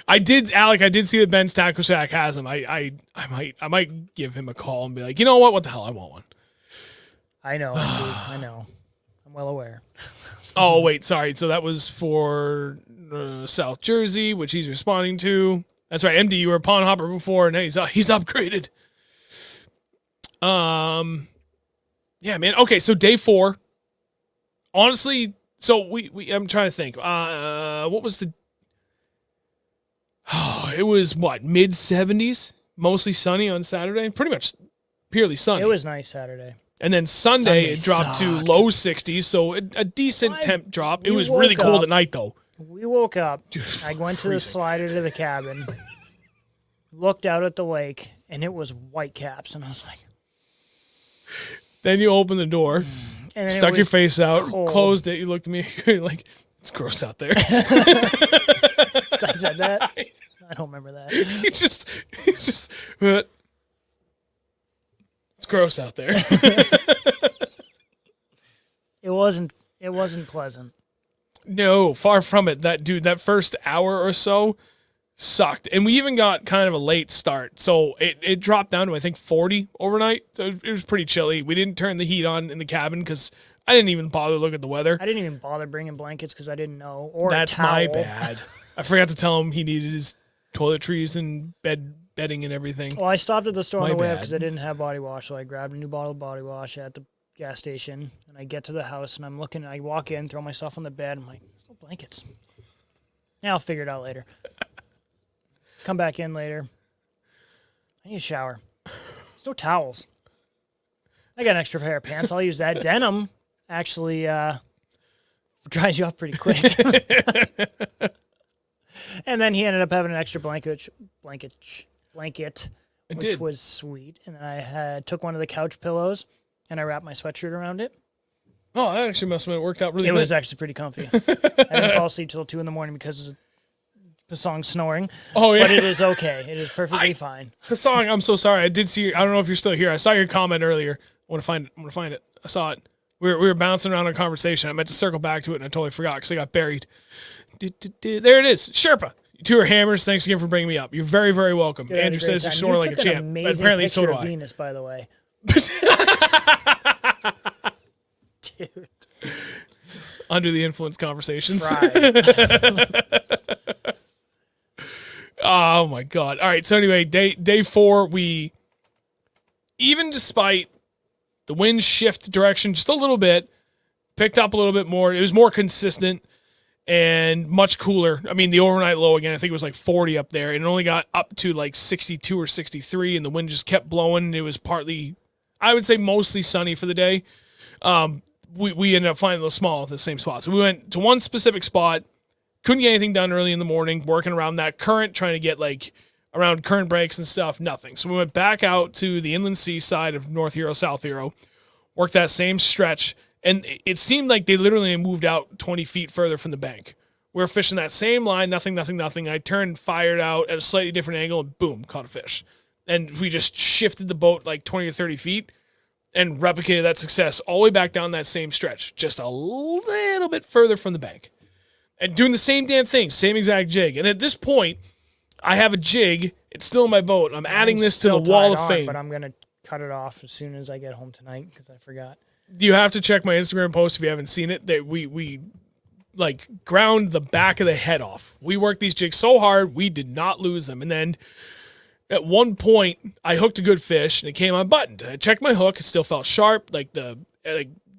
I did see that Ben's Tackle Shack has him. I might give him a call and be like, you know what? What the hell? I want one. I know. I know. I'm well aware. Oh, wait. Sorry. So that was for South Jersey, which he's responding to. That's right. MD, you were a pond hopper before, and he's upgraded. Yeah, man. Okay, so day 4. Honestly, so we I'm trying to think. What was the... Oh, it was what, mid-70s? Mostly sunny on Saturday? Pretty much purely sunny. It was nice Saturday. And then Sunday it dropped to low 60s, so a decent temp drop. It was really cold at night, though. We woke up. Dude, I went to the slider to the cabin, looked out at the lake, and it was white caps. And I was like... Then you opened the door, stuck your face out, closed it. You looked at me, you're like, it's gross out there. I said that? I don't remember that. You just, it's gross out there. It wasn't pleasant. No, far from it. That first hour or so sucked. And we even got kind of a late start. So it dropped down to, I think, 40 overnight. So it was pretty chilly. We didn't turn the heat on in the cabin because I didn't even bother to look at the weather. I didn't even bother bringing blankets because I didn't know. Or that's my bad. I forgot to tell him he needed his toiletries and bedding and everything. Well, I stopped at the store on the way up because I didn't have body wash. So I grabbed a new bottle of body wash at the gas station. And I get to the house and I'm looking. I walk in, throw myself on the bed. I'm like, there's no blankets. Yeah, I'll figure it out later. Come back in later. I need a shower. There's no towels. I got an extra pair of pants. I'll use that. Denim actually dries you off pretty quick. And then he ended up having an extra blanket, which was sweet. And then I took one of the couch pillows and I wrapped my sweatshirt around it. Oh, that actually must have worked out really good. It was actually pretty comfy. I didn't fall asleep till 2 a.m. because of the song snoring. Oh, yeah. But it is okay. It is perfectly fine. The song, I'm so sorry. I did see, I don't know if you're still here. I saw your comment earlier. I want to find it. I saw it. We were bouncing around a conversation. I meant to circle back to it and I totally forgot because I got buried. There it is. Sherpa. You two are hammers. Thanks again for bringing me up. You're very, very welcome. Dude, Andrew says you're snoring like a champ. But apparently so do I. Venus, by the way. Dude. Under the influence conversations. Oh my God. All right. So anyway, day 4, we, even despite the wind shift direction just a little bit, picked up a little bit more. It was more consistent and much cooler. I mean, the overnight low again, I think it was like 40 up there, and it only got up to like 62 or 63, and the wind just kept blowing. It was partly, I would say, mostly sunny for the day. We ended up finding the small at the same spot. So we went to one specific spot, couldn't get anything done early in the morning, working around that current, trying to get like around current breaks and stuff, nothing. So we went back out to the inland sea side of North Hero, South Hero, worked that same stretch, and it seemed like they literally moved out 20 feet further from the bank. We were fishing that same line, nothing. I turned, fired out at a slightly different angle, and boom, caught a fish. And we just shifted the boat like 20 or 30 feet and replicated that success all the way back down that same stretch, just a little bit further from the bank. And doing the same damn thing, same exact jig. And at this point, I have a jig. It's still in my boat. I'm adding this to the wall of fame. But I'm going to cut it off as soon as I get home tonight because I forgot. You have to check my Instagram post if you haven't seen it. That we like ground the back of the head off. We worked these jigs so hard, we did not lose them. And then at one point, I hooked a good fish, and it came unbuttoned. I checked my hook. It still felt sharp. Like the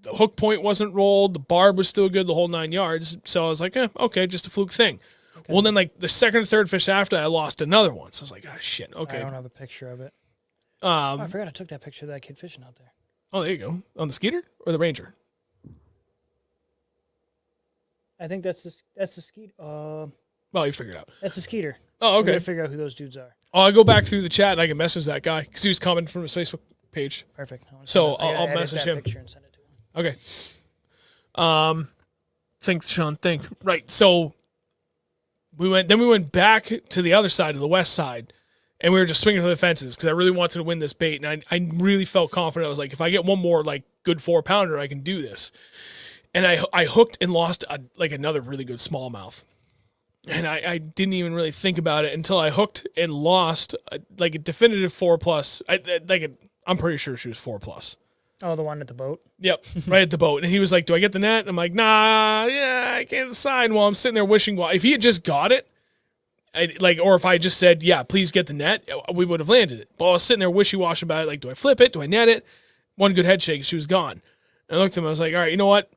hook point wasn't rolled. The barb was still good, the whole 9 yards. So I was like, okay, just a fluke thing. Okay. Well, then like the second or third fish after, I lost another one. So I was like, shit, okay. I don't have a picture of it. I forgot I took that picture of that kid fishing out there. Oh, there you go. On the Skeeter or the Ranger? I think that's the Skeeter. Well, you figured it out. That's a Skeeter. Oh, We okay. gotta figure out who those dudes are. Oh, I'll go back through the chat and I can message that guy because he was commenting from his Facebook page. Perfect. So I gotta I'll edit message that him. picture and send it to him. Okay. Think, Sean. Think. Right. So we went back to the other side, of the west side, and we were just swinging for the fences because I really wanted to win this bait, and I really felt confident. I was like, if I get one more like good 4-pounder, I can do this. And I hooked and lost another really good smallmouth. And I didn't even really think about it until I hooked and lost like a definitive 4+. I'm pretty sure she was 4+. Oh, the one at the boat? Yep, right at the boat. And he was like, do I get the net? I'm like, nah, yeah, I can't decide. While I'm sitting there wishing, well, if he had just got it, or if I just said, yeah, please get the net, we would have landed it. But I was sitting there wishy-washy about it, like, do I flip it? Do I net it? One good head shake, she was gone. And I looked at him, I was like, all right, you know what?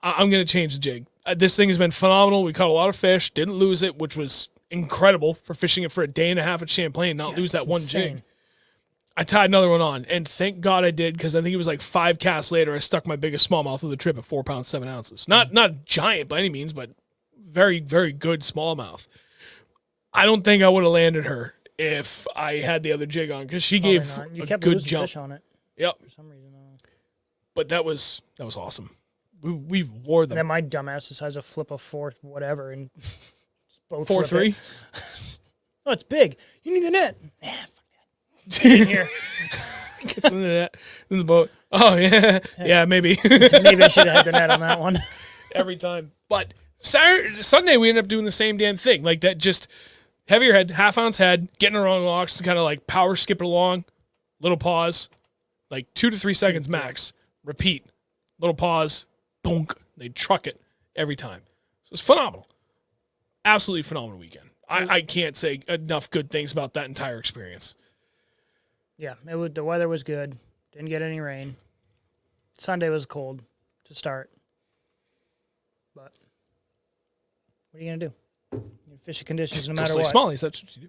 I'm going to change the jig. This thing has been phenomenal. We caught a lot of fish, didn't lose it, which was incredible for fishing it for a day and a half at Champlain, not lose that one insane. jig. I tied another one on, and thank God I did, because I think it was like 5 casts later, I stuck my biggest smallmouth of the trip at 4 pounds, 7 ounces. Not giant by any means, but very, very good smallmouth. I don't think I would have landed her if I had the other jig on, because she gave You a kept good losing jump. fish on it Yep, for some reason. but that was awesome. We wore them. Then my dumbass decides to flip a fourth whatever and both 4-3. Oh, it's big. You need the net. Fuck that. In here. Gets in the net, in the boat. Oh yeah, yeah, maybe. Maybe I should have had the net on that one. Every time. But Sunday we ended up doing the same damn thing. Like that, just heavier head, half-ounce head, getting around the locks, kind of like power skip it along, little pause, like 2 to 3 seconds max. Repeat, little pause, bonk. They truck it every time. So it's phenomenal. Absolutely phenomenal weekend. I can't say enough good things about that entire experience. Yeah, the weather was good. Didn't get any rain. Sunday was cold to start. But what are you going to do? Fishing conditions no Go matter slay what. smallies, that's what you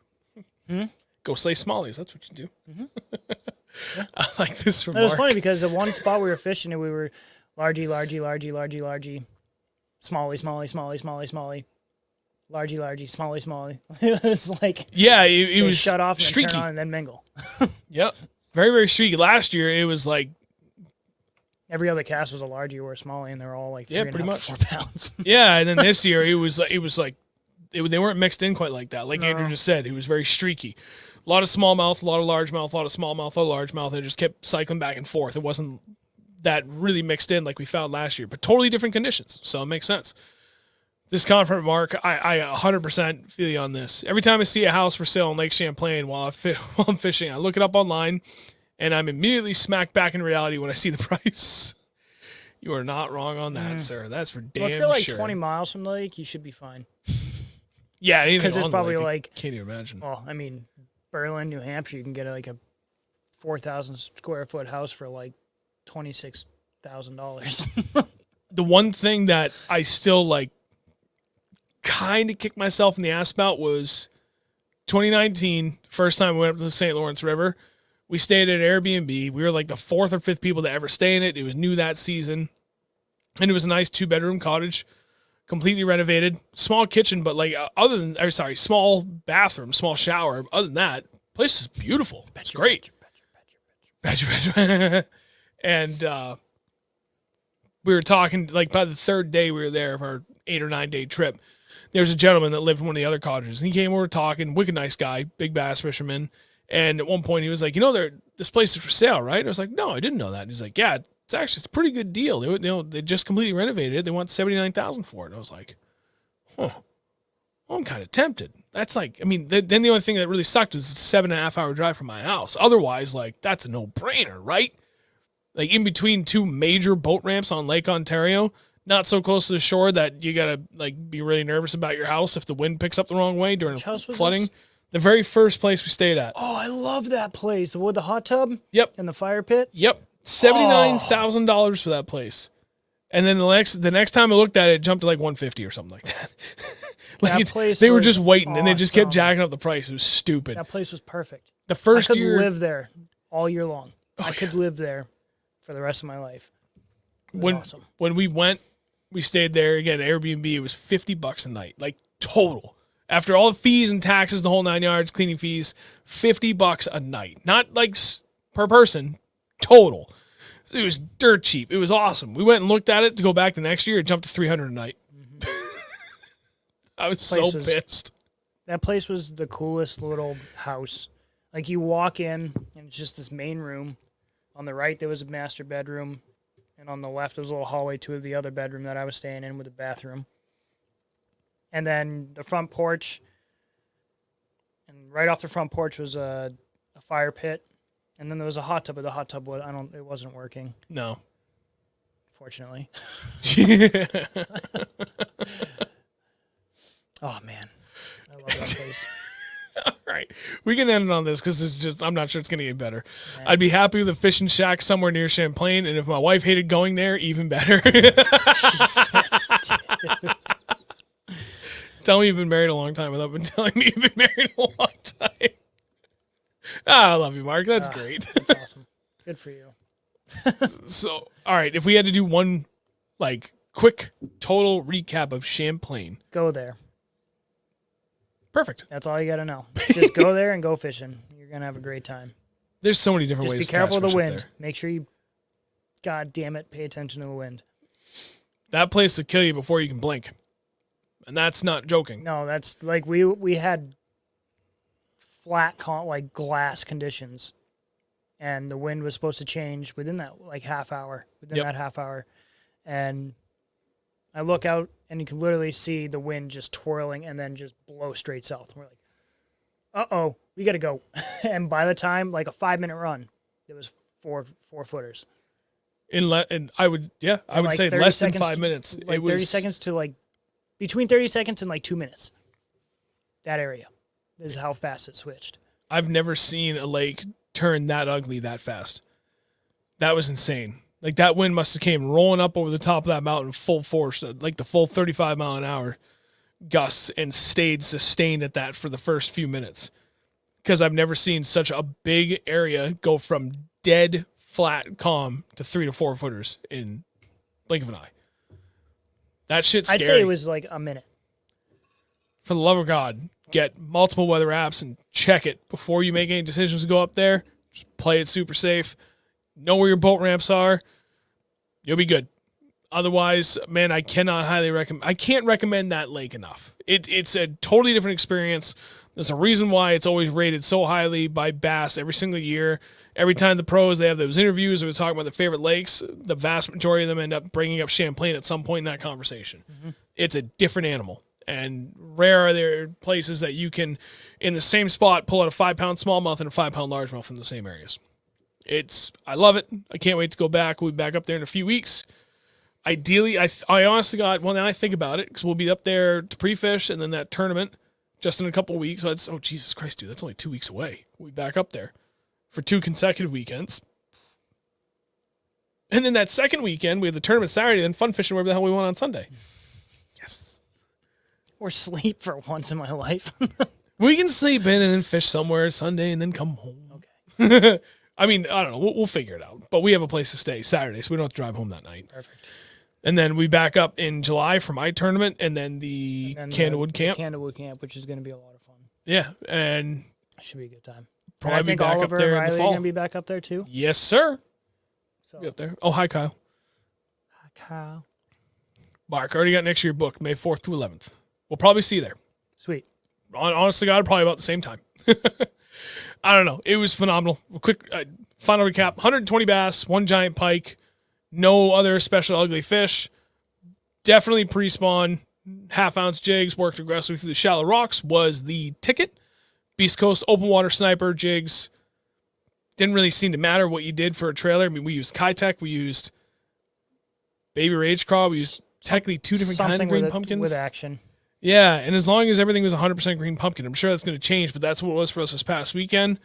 do. Go slay smallies, that's what you do. Yeah. I like this remark. It was funny because the one spot we were fishing and we were largy, smallie. Largy, smallie. It was like it was shut off and then streaky. turn on and then mingle. Yep. Very, very streaky. Last year, it was like... Every other cast was a largy or a smallie, and they were all like 3 pretty much. 4 pounds. Yeah, and then this year, it was like they weren't mixed in quite like that. Like Andrew just said, it was very streaky. A lot of smallmouth, a lot of largemouth, a lot of smallmouth, a lot of largemouth. It just kept cycling back and forth. It wasn't that really mixed in like we found last year, but totally different conditions, so it makes sense. This confident mark, I 100% feel you on this. Every time I see a house for sale in Lake Champlain while I'm fishing, I look it up online, and I'm immediately smacked back in reality when I see the price. You are not wrong on that, sir. That's for damn sure. If you're like 20 miles from the lake, you should be fine. Yeah, because there's probably like can't even imagine. Well, I mean, Berlin, New Hampshire, you can get like a 4,000 square foot house for like $26,000. The one thing that I still like kind of kicked myself in the ass about was 2019, first time we went up to the St. Lawrence River. We stayed at an Airbnb. We were like the 4th or 5th people to ever stay in it. It was new that season. And it was a nice 2-bedroom cottage, completely renovated. Small kitchen, but like small bathroom, small shower. Other than that, place is beautiful. It's great. And we were talking, like by the 3rd day we were there of our 8 or 9 day trip, there was a gentleman that lived in one of the other cottages. And he came over talking, wicked nice guy, big bass fisherman. And at one point he was like, this place is for sale, right? I was like, no, I didn't know that. And he's like, yeah, it's a pretty good deal. They just completely renovated it. They want $79,000 for it. And I was like, well, I'm kind of tempted. That's like, I mean, then the only thing that really sucked was it's a 7.5 hour drive from my house. Otherwise, like, that's a no brainer, right? Like in between 2 major boat ramps on Lake Ontario, not so close to the shore that you gotta like be really nervous about your house if the wind picks up the wrong way during flooding. This? The very first place we stayed at. Oh, I love that place. With the hot tub? Yep. And the fire pit? Yep. $79,000 for that place. And then the next time I looked at it, it jumped to like $150 or something like that. That place they were was just waiting and they just kept awesome. jacking up the price. It was stupid. That place was perfect. The first I could year live there all year long. Oh, I could live there for the rest of my life. It was awesome. When we went, we stayed there again. Airbnb. It was $50 a night, like total. After all the fees and taxes, the whole 9 yards, cleaning fees, $50 a night. Not like per person, total. It was dirt cheap. It was awesome. We went and looked at it to go back the next year. It jumped to $300 a night. I was so pissed. That place was the coolest little house. Like, you walk in, and it's just this main room. On the right, there was a master bedroom. And on the left, there was a little hallway to the other bedroom that I was staying in with a bathroom. And then the front porch. And right off the front porch was a fire pit. And then there was a hot tub, but the hot tub it wasn't working. No. Fortunately. Oh, man. I love that place. All right. We can end it on this because I'm not sure it's going to get better. Man. I'd be happy with a fishing shack somewhere near Champlain. And if my wife hated going there, even better. Jesus, dude. Tell me you've been married a long time without telling me you've been married a long time. I love you, Mark. That's great. That's awesome. Good for you. So, all right. If we had to do one, quick total recap of Champlain. Go there. Perfect. That's all you got to know. Just go there and go fishing. You're going to have a great time. There's so many different ways Just to be careful of catch the fish up wind. there. Make sure you, God damn it, pay attention to the wind. That place will kill you before you can blink. And that's not joking. No, that's like we had flat, glass conditions. And the wind was supposed to change within that, half hour. That half hour. And I look out, and you can literally see the wind just twirling and then just blow straight south. And we're like, uh-oh, we got to go. And by the time, a 5-minute run, there was four footers. I would say less than 5 minutes. It was 30 seconds to, between 30 seconds and, 2 minutes. That area. This is how fast it switched. I've never seen a lake turn that ugly that fast. That was insane. That wind must have came rolling up over the top of that mountain full force, the full 35 mile an hour gusts, and stayed sustained at that for the first few minutes. Because I've never seen such a big area go from dead flat calm to 3 to 4 footers in blink of an eye. That shit's scary. I'd say it was a minute. For the love of God, get multiple weather apps and check it before you make any decisions to go up there. Just play it super safe. Know where your boat ramps are. You'll be good. Otherwise, man, I cannot highly recommend. I can't recommend that lake enough. It's a totally different experience. There's a reason why it's always rated so highly by Bass every single year. Every time the pros, they have those interviews where we talk about their favorite lakes, the vast majority of them end up bringing up Champlain at some point in that conversation. Mm-hmm. It's a different animal. And rare are there places that you can, in the same spot, pull out a 5-pound smallmouth and a 5-pound largemouth in the same areas. I love it. I can't wait to go back. We'll be back up there in a few weeks. Ideally, I honestly now I think about it, because we'll be up there to pre-fish and then that tournament just in a couple of weeks. So Jesus Christ, dude, that's only 2 weeks away. We'll be back up there for 2 consecutive weekends. And then that second weekend, we have the tournament Saturday, then fun fishing wherever the hell we want on Sunday. Yes. Or sleep for once in my life. We can sleep in and then fish somewhere Sunday and then come home. Okay. I mean, I don't know. We'll figure it out. But we have a place to stay Saturday, so we don't have to drive home that night. Perfect. And then we back up in July for my tournament, and then the Candlewood Camp. The Candlewood Camp, which is going to be a lot of fun. Yeah, and should be a good time. Probably I think be back Oliver up there and Riley in the are fall. going to be back up there too. Yes, sir. So. Be up there. Oh, hi, Kyle. Hi, Kyle. Mark, already got next year booked, May 4th through 11th. We'll probably see you there. Sweet. Honestly, God, probably about the same time. I don't know. It was phenomenal. Quick final recap: 120 bass, 1 giant pike, no other special ugly fish. Definitely pre-spawn, half-ounce jigs, worked aggressively through the shallow rocks was the ticket. Beast Coast open water sniper jigs. Didn't really seem to matter what you did for a trailer. I mean, we used Kitech, we used Baby Rage Craw, we used technically 2 different kinds of green pumpkins. With action. Yeah, and as long as everything was 100% green pumpkin, I'm sure that's going to change, but that's what it was for us this past weekend.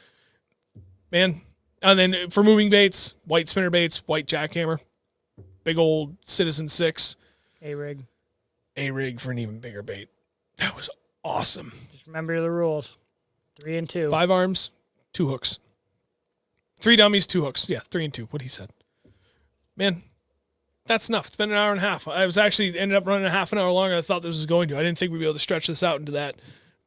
Man. And then for moving baits, white spinner baits, white jackhammer, big old Citizen 6. A-rig. A-rig for an even bigger bait. That was awesome. Just remember the rules. 3 and 2. 5 arms, 2 hooks. 3 dummies, 2 hooks. Yeah, 3 and 2, what he said. Man, that's enough. It's been an hour and a half. I was actually ended up running a half an hour longer than I thought this was going to. I didn't think we'd be able to stretch this out into that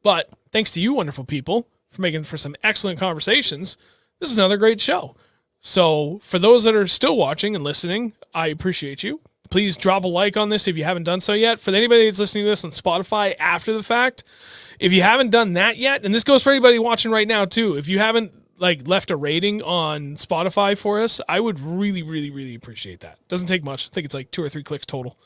But thanks to you wonderful people for making for some excellent conversations. This is another great show. So for those that are still watching and listening, I appreciate you. Please drop a like on this if you haven't done so yet. For anybody that's listening to this on Spotify after the fact, if you haven't done that yet, and this goes for anybody watching right now too, if you haven't left a rating on Spotify for us, I would really, really, really appreciate that. It doesn't take much. I think it's like 2 or 3 clicks total.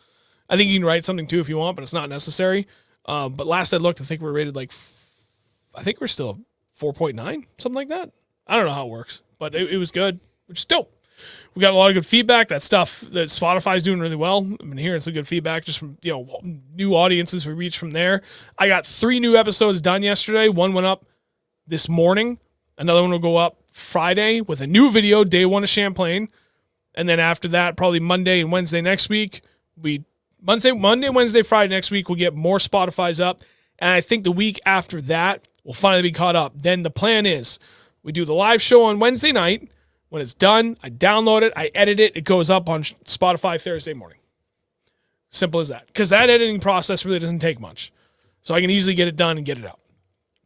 I think you can write something too if you want, but it's not necessary. But last I looked, I think we're rated I think we're still 4.9, something like that. I don't know how it works, but it was good, which is dope. We got a lot of good feedback. That stuff that Spotify's doing really well. I've been hearing some good feedback just from new audiences we reach from there. I got 3 new episodes done yesterday. One went up this morning. Another one will go up Friday with a new video, day 1 of Champlain. And then after that, probably Monday and Wednesday next week. Monday, Wednesday, Friday next week, we'll get more Spotify's up. And I think the week after that, we'll finally be caught up. Then the plan is we do the live show on Wednesday night. When it's done, I download it, I edit it, it goes up on Spotify Thursday morning. Simple as that. Because that editing process really doesn't take much. So I can easily get it done and get it out.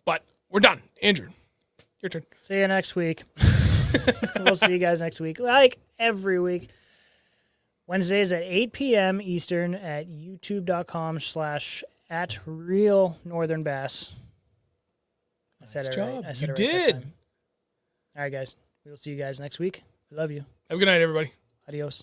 But we're done. Andrew, your turn. See you next week. We'll see you guys next week. Like every week. Wednesdays at 8 p.m. Eastern at youtube.com/@Reel Nothern Bass. I said Nice it right. job. I said You it right that did. time. All right, guys. We'll see you guys next week. We love you. Have a good night, everybody. Adios.